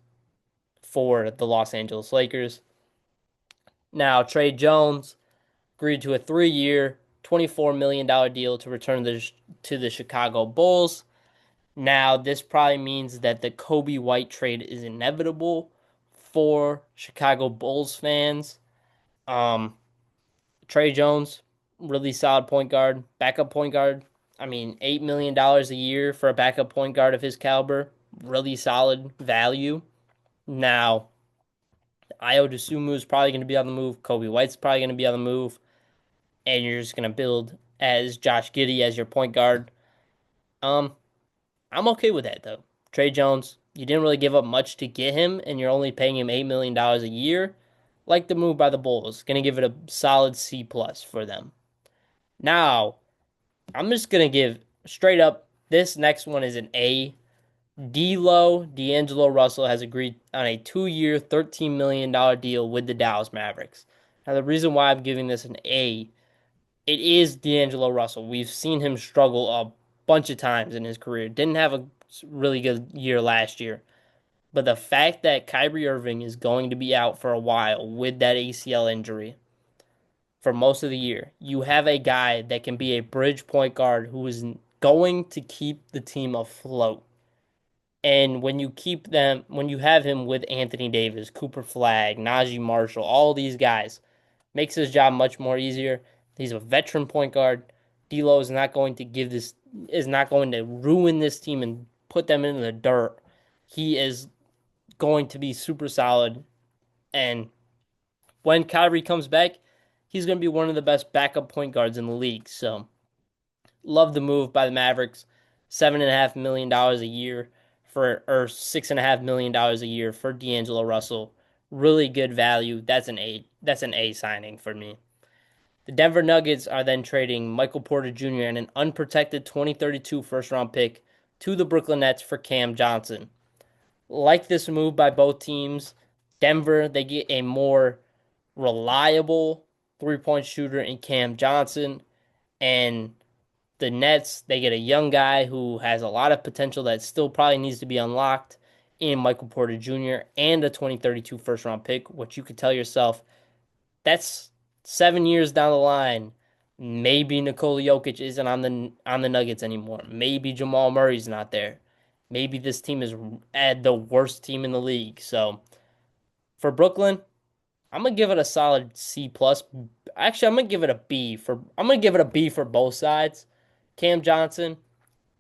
for the Los Angeles Lakers. Now Trey Jones agreed to a 3-year, $24 million deal to return to the Chicago Bulls. Now this probably means that the Kobe White trade is inevitable for Chicago Bulls fans. Um, Trey Jones, really solid point guard, backup point guard. I mean, $8 million a year for a backup point guard of his caliber, really solid value. Now, Ayo Dosunmu is probably going to be on the move. Kobe White's probably going to be on the move, and you're just going to build as Josh Giddey as your point guard. Um, I'm okay with that though. Trey Jones, you didn't really give up much to get him, and you're only paying him $8 million a year. Like the move by the Bulls, going to give it a solid C plus for them. Now, I'm just gonna give straight up. This next one is an A. D'Angelo Russell has agreed on a 2-year, $13 million deal with the Dallas Mavericks. Now, the reason why I'm giving this an A, it is D'Angelo Russell. We've seen him struggle a bunch of times in his career. Didn't have a really good year last year. But the fact that Kyrie Irving is going to be out for a while with that ACL injury for most of the year, you have a guy that can be a bridge point guard who is going to keep the team afloat. And when you have him with Anthony Davis, Cooper Flag, Najee Marshall, all these guys, makes his job much more easier. He's a veteran point guard. D'Lo is not going to ruin this team and put them in the dirt. He is going to be super solid. And when Kyrie comes back, he's going to be one of the best backup point guards in the league. So, love the move by the Mavericks. $7.5 million a year for, or $6.5 million a year for D'Angelo Russell. Really good value. That's an A. That's an A signing for me. The Denver Nuggets are then trading Michael Porter Jr. and an unprotected 2032 first round pick to the Brooklyn Nets for Cam Johnson. Like this move by both teams. Denver, they get a more reliable three-point shooter in Cam Johnson, and the Nets, they get a young guy who has a lot of potential that still probably needs to be unlocked in Michael Porter Jr. and a 2032 first round pick, which you could tell yourself that's 7 years down the line. Maybe Nikola Jokic isn't on the Nuggets anymore. Maybe Jamal Murray's not there. Maybe this team is at the worst team in the league. So for Brooklyn, I'm gonna give it a solid C plus. Actually, I'm gonna give it a B for. I'm gonna give it a B for both sides. Cam Johnson,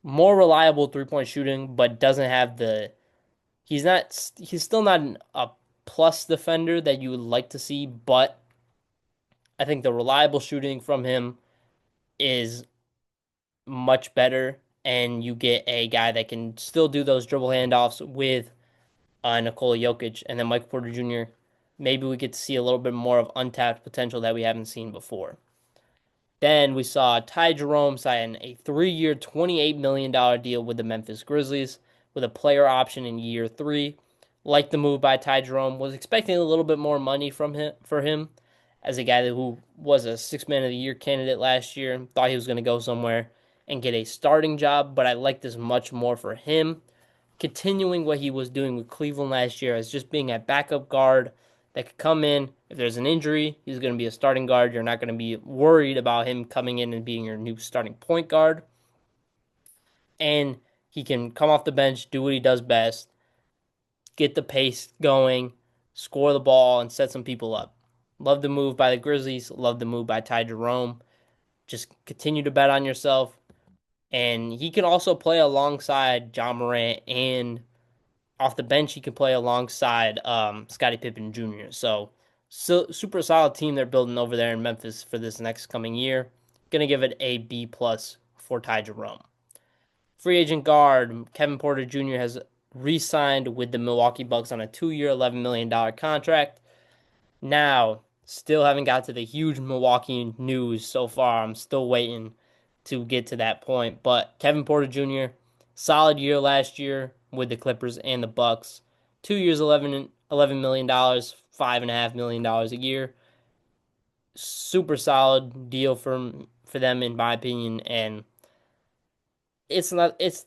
more reliable 3-point shooting, but doesn't have the. He's not. He's still not a plus defender that you would like to see, but I think the reliable shooting from him is much better, and you get a guy that can still do those dribble handoffs with Nikola Jokic, and then Michael Porter Jr. Maybe we get to see a little bit more of untapped potential that we haven't seen before. Then we saw Ty Jerome sign a 3-year, $28 million deal with the Memphis Grizzlies with a player option in year three. Like the move by Ty Jerome, was expecting a little bit more money from him for him as a guy who was a six-man of the year candidate last year. Thought he was going to go somewhere and get a starting job, but I like this much more for him. Continuing what he was doing with Cleveland last year as just being a backup guard that could come in. If there's an injury, he's going to be a starting guard. You're not going to be worried about him coming in and being your new starting point guard. And he can come off the bench, do what he does best, get the pace going, score the ball, and set some people up. Love the move by the Grizzlies. Love the move by Ty Jerome. Just continue to bet on yourself. And he can also play alongside John Morant, and off the bench he can play alongside Scottie Pippen Jr. So super solid team they're building over there in Memphis for this next coming year. Gonna give it a B plus for Ty Jerome. Free agent guard Kevin Porter Jr. has re-signed with the Milwaukee Bucks on a 2-year, $11 million contract. Now, still haven't got to the huge Milwaukee news so far. I'm still waiting to get to that point. But Kevin Porter Jr., solid year last year with the Clippers and the Bucks. 2 years, $11 million, $5.5 million a year. Super solid deal for them in my opinion, and it's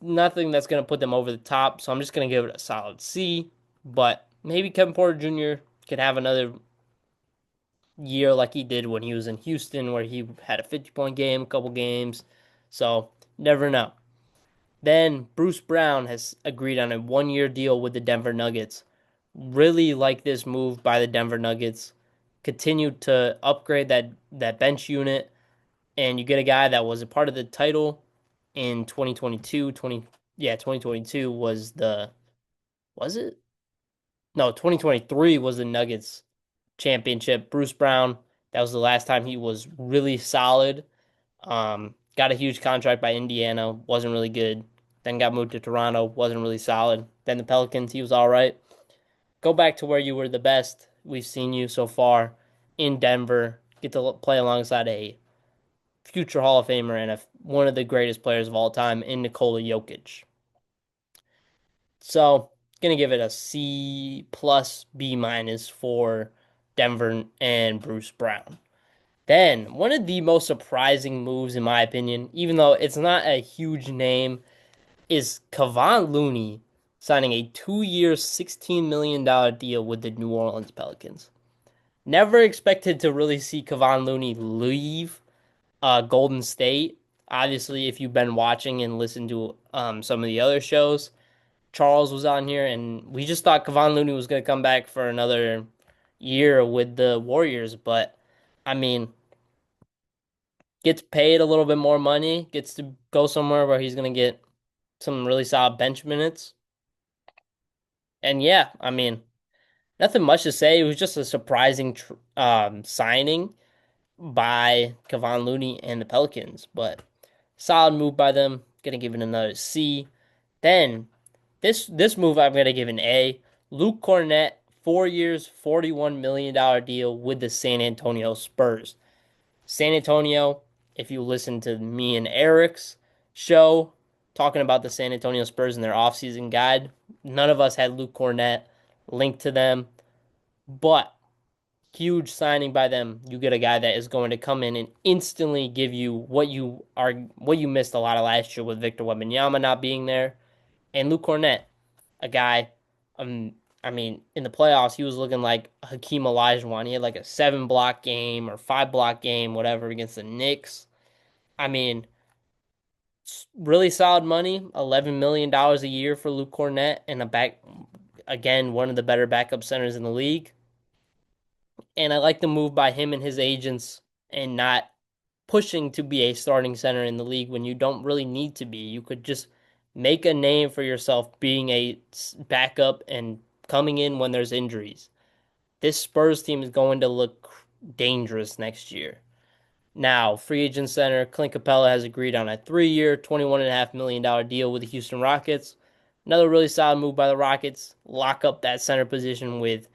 nothing that's gonna put them over the top. So I'm just gonna give it a solid C. But maybe Kevin Porter Jr. could have another year like he did when he was in Houston, where he had a 50-point game, a couple games. So, never know. Then Bruce Brown has agreed on a 1-year deal with the Denver Nuggets. Really like this move by the Denver Nuggets. Continue to upgrade that bench unit, and you get a guy that was a part of the title in 2022. 2022 was it? No, 2023 was the Nuggets championship. Bruce Brown, that was the last time he was really solid. Got a huge contract by Indiana, wasn't really good. Then got moved to Toronto, wasn't really solid. Then the Pelicans, he was all right. Go back to where you were the best. We've seen you so far in Denver. Get to play alongside a future Hall of Famer and one of the greatest players of all time in Nikola Jokic. So, gonna give it a C plus B minus for Denver and Bruce Brown. Then, one of the most surprising moves, in my opinion, even though it's not a huge name, is Kevon Looney signing a 2-year, $16 million deal with the New Orleans Pelicans. Never expected to really see Kevon Looney leave Golden State. Obviously, if you've been watching and listened to some of the other shows, Charles was on here, and we just thought Kevon Looney was going to come back for another year with the Warriors. But, I mean, gets paid a little bit more money, gets to go somewhere where he's going to get some really solid bench minutes. And yeah, I mean, nothing much to say. It was just a surprising signing by Kevon Looney and the Pelicans, but solid move by them. Gonna give it another C. Then this move I'm gonna give an A. Luke Cornett, 4 years, $41 million deal with the San Antonio Spurs. San Antonio, if you listen to me and Eric's show talking about the San Antonio Spurs and their offseason guide, none of us had Luke Cornett linked to them, but huge signing by them. You get a guy that is going to come in and instantly give you what you missed a lot of last year with Victor Wembanyama not being there, and Luke Cornett, a guy. Um, I mean, in the playoffs, he was looking like Hakeem Olajuwon. He had like a 7 block game or 5 block game, whatever, against the Knicks. I mean, really solid money, $11 million a year for Luke Cornett, and a back again one of the better backup centers in the league. And I like the move by him and his agents and not pushing to be a starting center in the league when you don't really need to be. You could just make a name for yourself being a backup and coming in when there's injuries. This Spurs team is going to look dangerous next year. Now, free agent center Clint Capella has agreed on a 3-year, $21.5 million deal with the Houston Rockets. Another really solid move by the Rockets. Lock up that center position with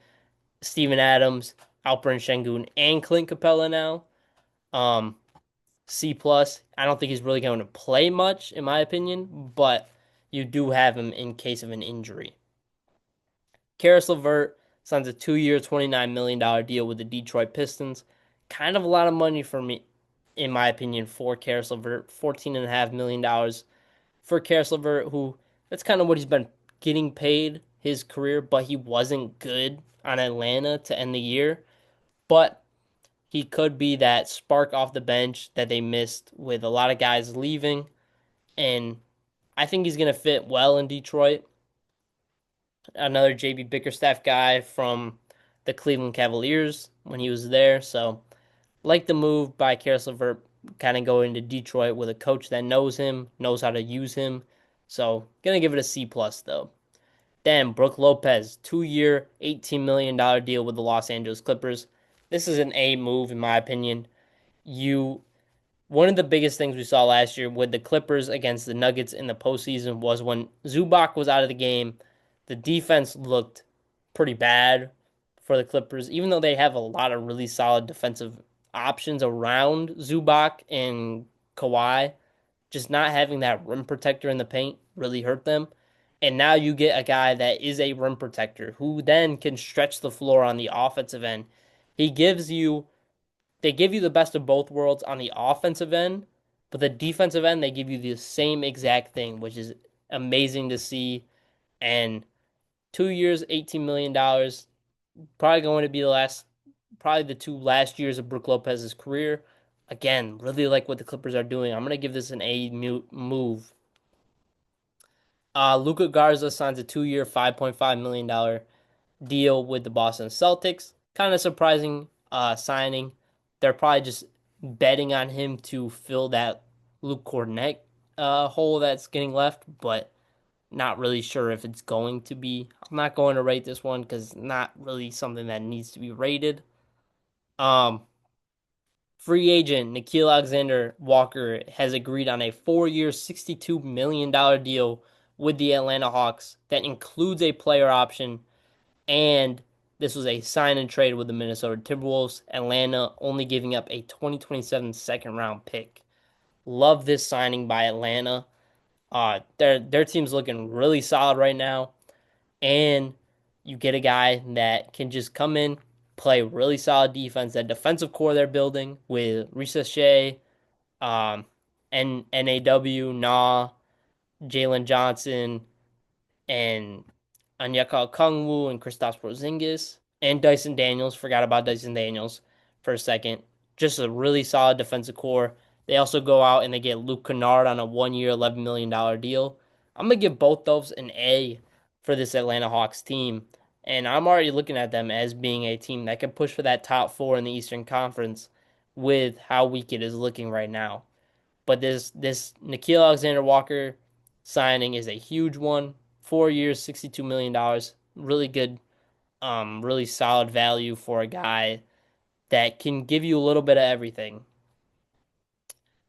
Steven Adams, Alperen Şengün, and Clint Capella now. Um, C plus. I don't think he's really going to play much, in my opinion, but you do have him in case of an injury. Karis LeVert signs a 2-year, $29 million deal with the Detroit Pistons. Kind of a lot of money for me, in my opinion, for Karis LeVert. $14.5 million for Karis LeVert, who that's kind of what he's been getting paid his career, but he wasn't good on Atlanta to end the year. But he could be that spark off the bench that they missed with a lot of guys leaving. And I think he's going to fit well in Detroit. Another JB Bickerstaff guy from the Cleveland Cavaliers when he was there. So, like the move by Karis LeVert, kind of going to Detroit with a coach that knows him, knows how to use him. So, gonna give it a C plus though. Then Brook Lopez, 2-year, $18 million deal with the Los Angeles Clippers. This is an A move in my opinion. You One of the biggest things we saw last year with the Clippers against the Nuggets in the postseason was when Zubac was out of the game, the defense looked pretty bad for the Clippers, even though they have a lot of really solid defensive options around Zubac and Kawhi. Just not having that rim protector in the paint really hurt them. And now you get a guy that is a rim protector who then can stretch the floor on the offensive end. He gives you They give you the best of both worlds on the offensive end, but the defensive end, they give you the same exact thing, which is amazing to see. And 2 years, $18 million, probably going to be probably the 2 last years of Brook Lopez's career. Again, really like what the Clippers are doing. I'm going to give this an A move. Luka Garza signs a 2-year, $5.5 million deal with the Boston Celtics. Kind of surprising signing. They're probably just betting on him to fill that Luke Cornett hole that's getting left, but not really sure if it's going to be. I'm not going to rate this one because not really something that needs to be rated. Um, Free agent Nickeil Alexander-Walker has agreed on a 4-year, $62 million deal with the Atlanta Hawks that includes a player option, and this was a sign and trade with the Minnesota Timberwolves. Atlanta only giving up a 2027 second round pick. Love this signing by Atlanta. Their team's looking really solid right now, and you get a guy that can just come in, play really solid defense. That defensive core they're building with Risa Shea, um, and NAW, Nah, Jalen Johnson, and Onyeka Okongwu and Kristaps Porzingis and Dyson Daniels. Forgot about Dyson Daniels for a second. Just a really solid defensive core. They also go out and they get Luke Kennard on a 1-year, $11 million deal. I'm going to give both those an A for this Atlanta Hawks team. And I'm already looking at them as being a team that can push for that top 4 in the Eastern Conference with how weak it is looking right now. But this Nickeil Alexander-Walker signing is a huge one. 4 years, $62 million. Really good, really solid value for a guy that can give you a little bit of everything.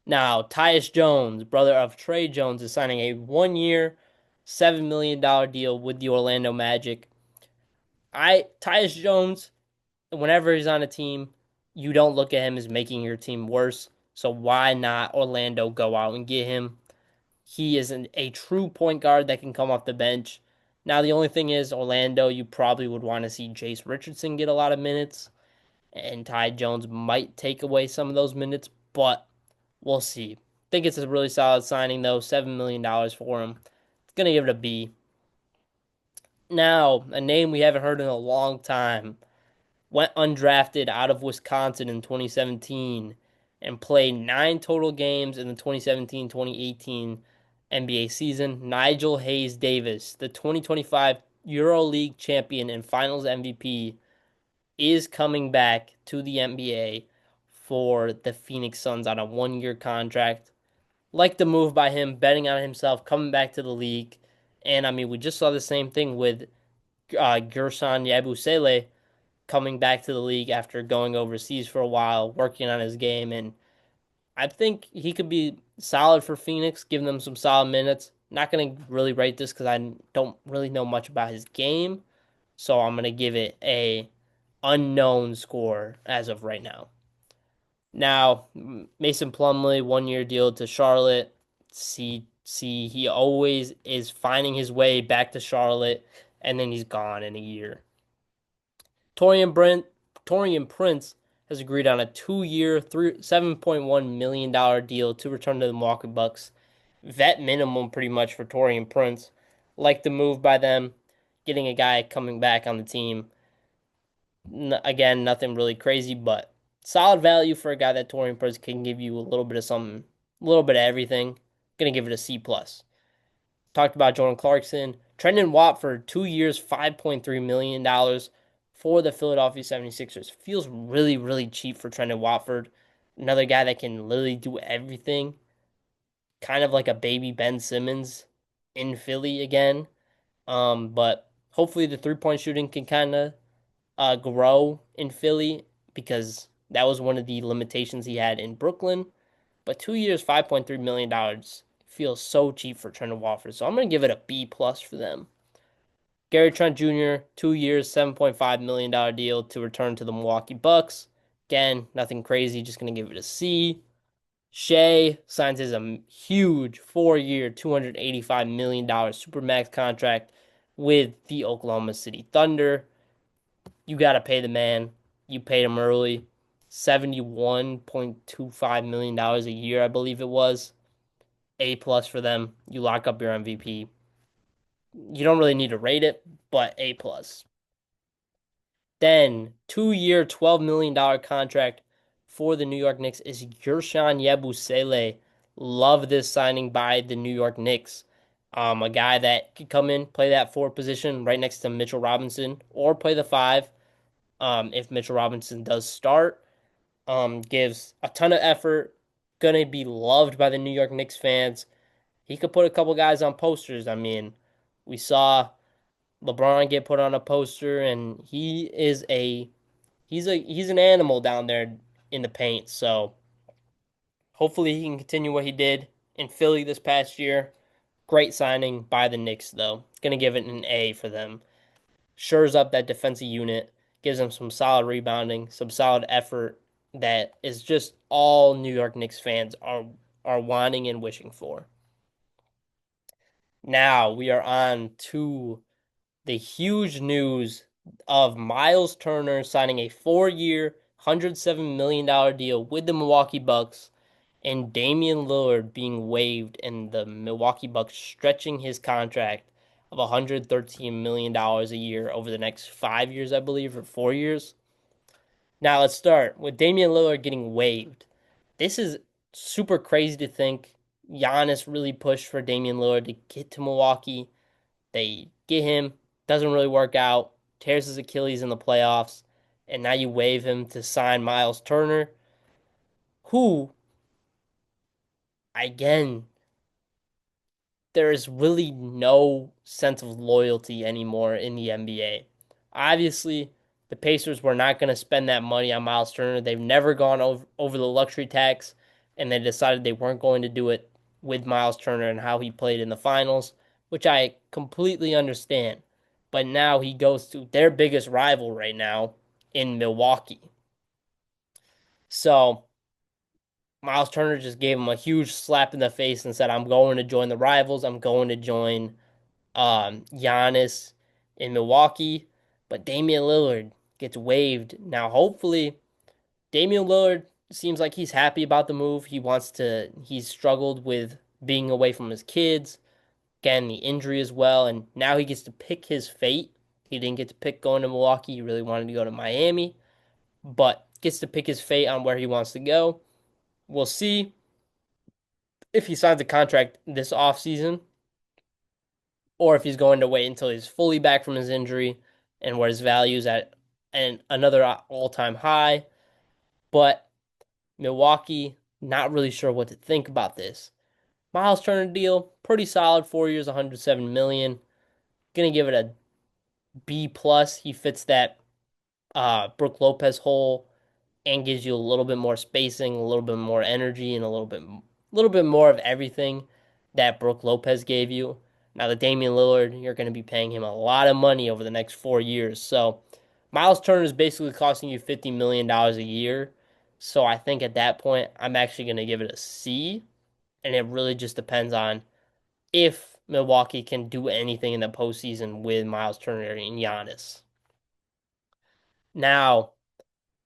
Now, Tyus Jones, brother of Trey Jones, is signing a 1-year, $7 million deal with the Orlando Magic. Tyus Jones, whenever he's on a team, you don't look at him as making your team worse. So why not Orlando go out and get him? He is a true point guard that can come off the bench. Now the only thing is Orlando, you probably would want to see Jace Richardson get a lot of minutes, and Ty Jones might take away some of those minutes, but we'll see. I think it's a really solid signing though, $7 million for him. It's gonna give it a B. Now, a name we haven't heard in a long time went undrafted out of Wisconsin in 2017 and played 9 total games in the 2017-2018 NBA season. Nigel Hayes Davis, the 2025 EuroLeague champion and Finals MVP, is coming back to the NBA for the Phoenix Suns on a 1 year contract. Like the move by him, betting on himself, coming back to the league. And I mean, we just saw the same thing with Gershon Yabusele coming back to the league after going overseas for a while, working on his game. And I think he could be solid for Phoenix, giving them some solid minutes. Not going to really rate this because I don't really know much about his game. So I'm going to give it a unknown score as of right now. Now, Mason Plumlee, 1 year deal to Charlotte. See, he always is finding his way back to Charlotte, and then he's gone in a year. Torian Prince has agreed on a 2 year, $7.1 million deal to return to the Milwaukee Bucks. Vet minimum, pretty much, for Torian Prince. Like the move by them, getting a guy coming back on the team. Again, nothing really crazy, but solid value for a guy that Torian Prince can give you a little bit of something, a little bit of everything. Gonna give it a C plus. Talked about Jordan Clarkson. Trendon Watford, 2 years, $5.3 million for the Philadelphia 76ers. Feels really, really cheap for Trendon Watford. Another guy that can literally do everything. Kind of like a baby Ben Simmons in Philly again. But hopefully the 3-point shooting can kind of grow in Philly because that was one of the limitations he had in Brooklyn. But 2 years, $5.3 million feels so cheap for Trent Watford. So I'm gonna give it a B plus for them. Gary Trent Jr., 2 years, $7.5 million deal to return to the Milwaukee Bucks. Again, nothing crazy, just gonna give it a C. Shea signs his huge 4 year, $285 million supermax contract with the Oklahoma City Thunder. You got to pay the man. You paid him early. $71.25 million a year, I believe it was. A plus for them. You lock up your MVP. You don't really need to rate it, but A plus. Then 2 year, $12 million contract for the New York Knicks is Gershon Yabusele. Love this signing by the New York Knicks. A guy that could come in, play that 4 position right next to Mitchell Robinson, or play the 5. If Mitchell Robinson does start, gives a ton of effort, gonna be loved by the New York Knicks fans. He could put a couple guys on posters. I mean, we saw LeBron get put on a poster, and he's an animal down there in the paint. So hopefully he can continue what he did in Philly this past year. Great signing by the Knicks, though. Gonna give it an A for them. Shores up that defensive unit, gives them some solid rebounding, some solid effort that is just all New York Knicks fans are wanting and wishing for. Now we are on to the huge news of Miles Turner signing a 4 year, $107 million deal with the Milwaukee Bucks and Damian Lillard being waived and the Milwaukee Bucks stretching his contract of $113 million a year over the next 5 years, I believe, or 4 years. Now let's start with Damian Lillard getting waived. This is super crazy to think. Giannis really pushed for Damian Lillard to get to Milwaukee. They get him, doesn't really work out, tears his Achilles in the playoffs, and now you waive him to sign Miles Turner, who, again, there is really no sense of loyalty anymore in the NBA. Obviously, the Pacers were not going to spend that money on Miles Turner. They've never gone over the luxury tax, and they decided they weren't going to do it with Miles Turner and how he played in the finals, which I completely understand. but now he goes to their biggest rival right now in Milwaukee. So Miles Turner just gave him a huge slap in the face and said, I'm going to join the rivals. I'm going to join Giannis in Milwaukee. But Damian Lillard gets waived. Now, hopefully, Damian Lillard seems like he's happy about the move. He's struggled with being away from his kids, getting the injury as well. And now he gets to pick his fate. He didn't get to pick going to Milwaukee. He really wanted to go to Miami, but gets to pick his fate on where he wants to go. We'll see if he signs a contract this offseason or if he's going to wait until he's fully back from his injury and where his value is at and another all-time high. But Milwaukee, not really sure what to think about this. Miles Turner deal, pretty solid, 4 years, 107 million. Gonna give it a B plus. He fits that Brook Lopez hole and gives you a little bit more spacing, a little bit more energy, and a little bit more of everything that Brook Lopez gave you. Now the Damian Lillard, you're going to be paying him a lot of money over the next 4 years. So Miles Turner is basically costing you $50 million a year. So I think at that point, I'm actually going to give it a C. And it really just depends on if Milwaukee can do anything in the postseason with Miles Turner and Giannis. Now,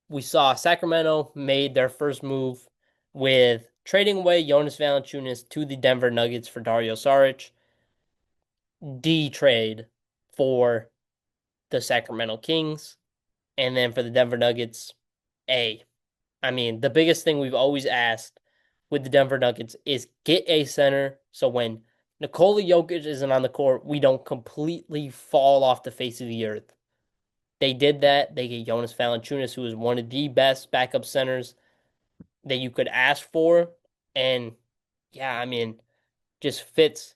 we saw Sacramento made their first move with trading away Jonas Valanciunas to the Denver Nuggets for Dario Saric. D trade for the Sacramento Kings, and then for the Denver Nuggets, A. I mean, the biggest thing we've always asked with the Denver Nuggets is get a center so when Nikola Jokic isn't on the court, we don't completely fall off the face of the earth. They did that. They get Jonas Valanciunas, who is one of the best backup centers that you could ask for. And yeah, I mean, just fits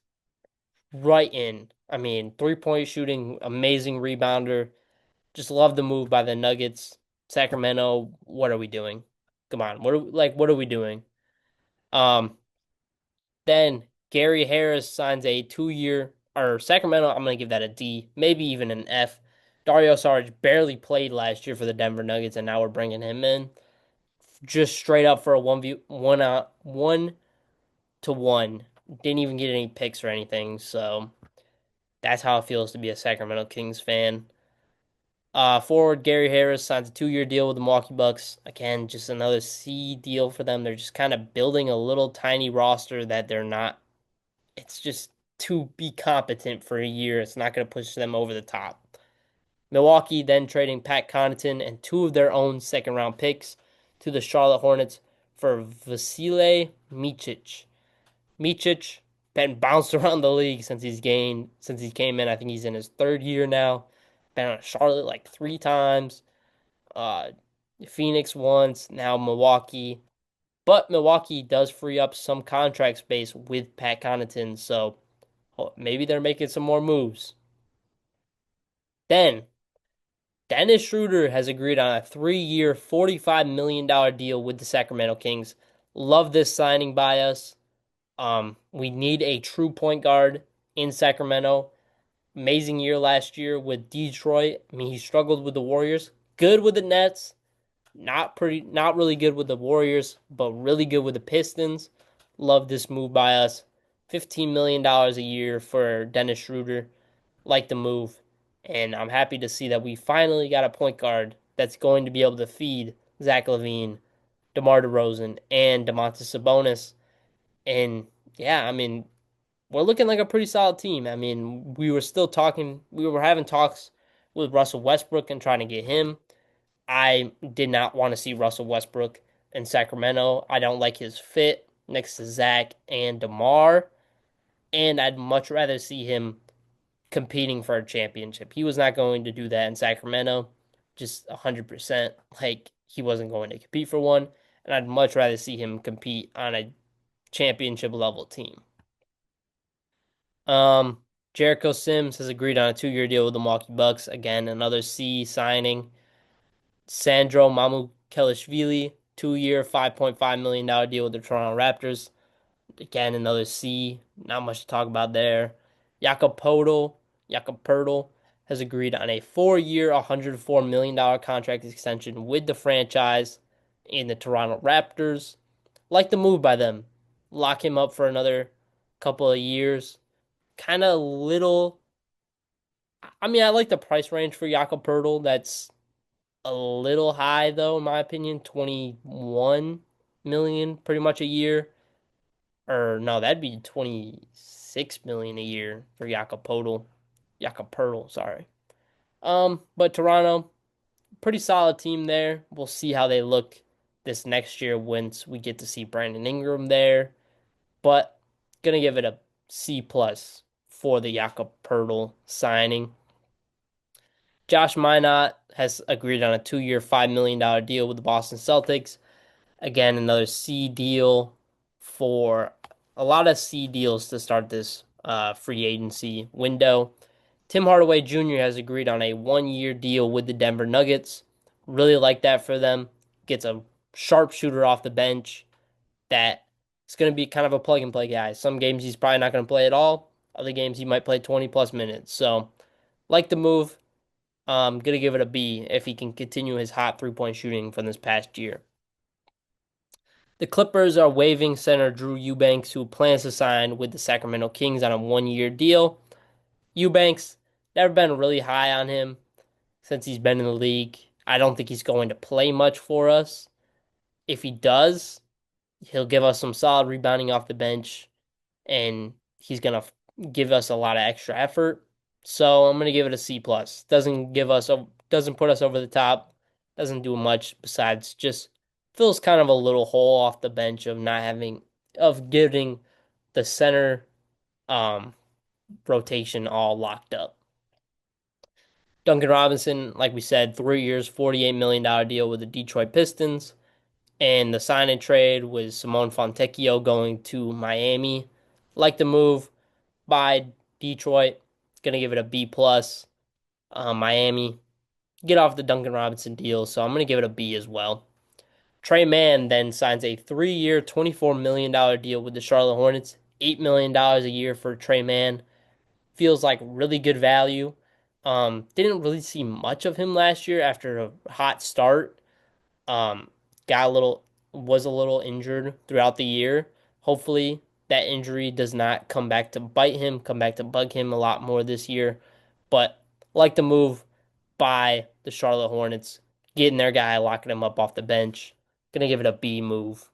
right in. I mean, 3-point shooting, amazing rebounder. Just love the move by the Nuggets. Sacramento, what are we doing? Come on, what are we doing? Um, then Gary Harris signs a 2 year or Sacramento. I'm gonna give that a D, maybe even an F. Dario Saric barely played last year for the Denver Nuggets, and now we're bringing him in just straight up for a 1-to-1. Didn't even get any picks or anything, so that's how it feels to be a Sacramento Kings fan. Forward Gary Harris signs a 2 year deal with the Milwaukee Bucks. Again, just another C deal for them. They're just kind of building a little tiny roster that they're not. It's just to be competent for a year. It's not going to push them over the top. Milwaukee then trading Pat Connaughton and two of their own second round picks to the Charlotte Hornets for Vasilije Micic. Micic been bounced around the league since he came in. I think he's in his third year now. Been on Charlotte like 3 times. Uh, Phoenix once, now Milwaukee. But Milwaukee does free up some contract space with Pat Connaughton, so maybe they're making some more moves. Then Dennis Schroeder has agreed on a 3 year, $45 million deal with the Sacramento Kings. Love this signing by us. We need a true point guard in Sacramento. Amazing year last year with Detroit. I mean, he struggled with the Warriors. Good with the Nets. Not really good with the Warriors, but really good with the Pistons. Love this move by us. $15 million a year for Dennis Schroeder. Like the move. And I'm happy to see that we finally got a point guard that's going to be able to feed Zach LaVine, DeMar DeRozan, and Domantas Sabonis. And yeah, I mean, we're looking like a pretty solid team. I mean, we were having talks with Russell Westbrook and trying to get him. I did not want to see Russell Westbrook in Sacramento. I don't like his fit next to Zach and DeMar, and I'd much rather see him competing for a championship. He was not going to do that in Sacramento, just 100%. Like, he wasn't going to compete for one, and I'd much rather see him compete on a championship level team. Um, Jericho Sims has agreed on a 2 year deal with the Milwaukee Bucks. Again, another C signing. Sandro Mamukelashvili, 2 year, $5.5 million deal with the Toronto Raptors. Again, another C. Not much to talk about there. Jakob Poeltl has agreed on a 4-year, $104 million contract extension with the franchise in the Toronto Raptors. Like the move by them. Lock him up for another couple of years. Kind of little. I mean, I like the price range for Jakob Poeltl. That's a little high, though, in my opinion. 21 million pretty much a year. Or no, that'd be 26 million a year for Jakob Poeltl. Jakob Poeltl, sorry. But Toronto, pretty solid team there. We'll see how they look this next year once we get to see Brandon Ingram there. But gonna give it a C plus for the Jakob Poeltl signing. Josh Minot has agreed on a 2-year, $5 million deal with the Boston Celtics. Again, another C deal for a lot of C deals to start this free agency window. Tim Hardaway Jr. has agreed on a 1-year deal with the Denver Nuggets. Really like that for them. Gets a sharpshooter off the bench that is going to be kind of a plug and play guy. Some games he's probably not going to play at all. Other games he might play 20 plus minutes. So, like the move. Gonna give it a B if he can continue his hot 3-point shooting from this past year. The Clippers are waiving center Drew Eubanks, who plans to sign with the Sacramento Kings on a 1-year deal. Eubanks, never been really high on him since he's been in the league. I don't think he's going to play much for us. If he does, he'll give us some solid rebounding off the bench, and he's gonna give us a lot of extra effort. So I'm gonna give it a C plus. Doesn't put us over the top. Doesn't do much besides just fills kind of a little hole off the bench of not having of getting the center um rotation all locked up. Duncan Robinson, like we said, 3 years, $48 million deal with the Detroit Pistons. And the sign and trade was Simone Fontecchio going to Miami. Like the move by Detroit. Gonna give it a B plus. Miami, get off the Duncan Robinson deal, so I'm gonna give it a B as well. Trey Mann then signs a 3-year, $24 million deal with the Charlotte Hornets. $8 million a year for Trey Mann. Feels like really good value. Didn't really see much of him last year after a hot start. Um, got a little was a little injured throughout the year. Hopefully that injury does not come back to bite him, come back to bug him a lot more this year. But like the move by the Charlotte Hornets, getting their guy, locking him up off the bench. Gonna give it a B move.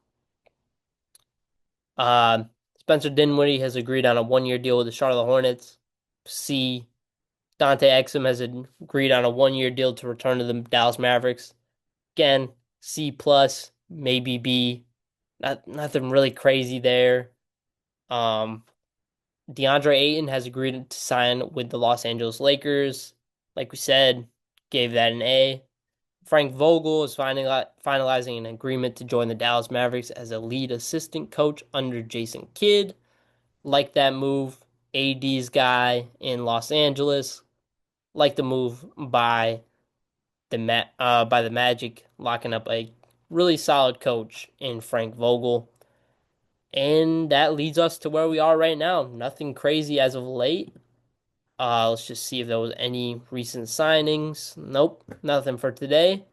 Uh, Spencer Dinwiddie has agreed on a 1-year deal with the Charlotte Hornets. C. Dante Exum has agreed on a 1-year deal to return to the Dallas Mavericks. Again, C plus, maybe B. Nothing really crazy there. Um, DeAndre Ayton has agreed to sign with the Los Angeles Lakers. Like we said, gave that an A. Frank Vogel is finalizing an agreement to join the Dallas Mavericks as a lead assistant coach under Jason Kidd. Like that move. AD's guy in Los Angeles. Like the move by the Magic, locking up a really solid coach in Frank Vogel. And that leads us to where we are right now. Nothing crazy as of late. Let's just see if there was any recent signings. Nope, nothing for today.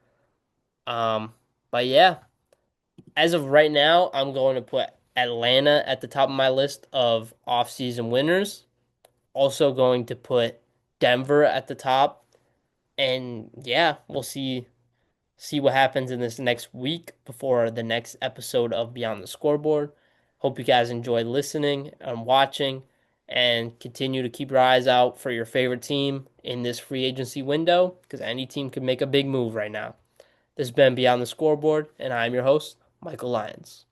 Um, but yeah, as of right now, I'm going to put Atlanta at the top of my list of off-season winners. Also going to put Denver at the top. And yeah, we'll see what happens in this next week before the next episode of Beyond the Scoreboard. Hope you guys enjoyed listening and watching and continue to keep your eyes out for your favorite team in this free agency window because any team could make a big move right now. This has been Beyond the Scoreboard, and I'm your host, Michael Lyons.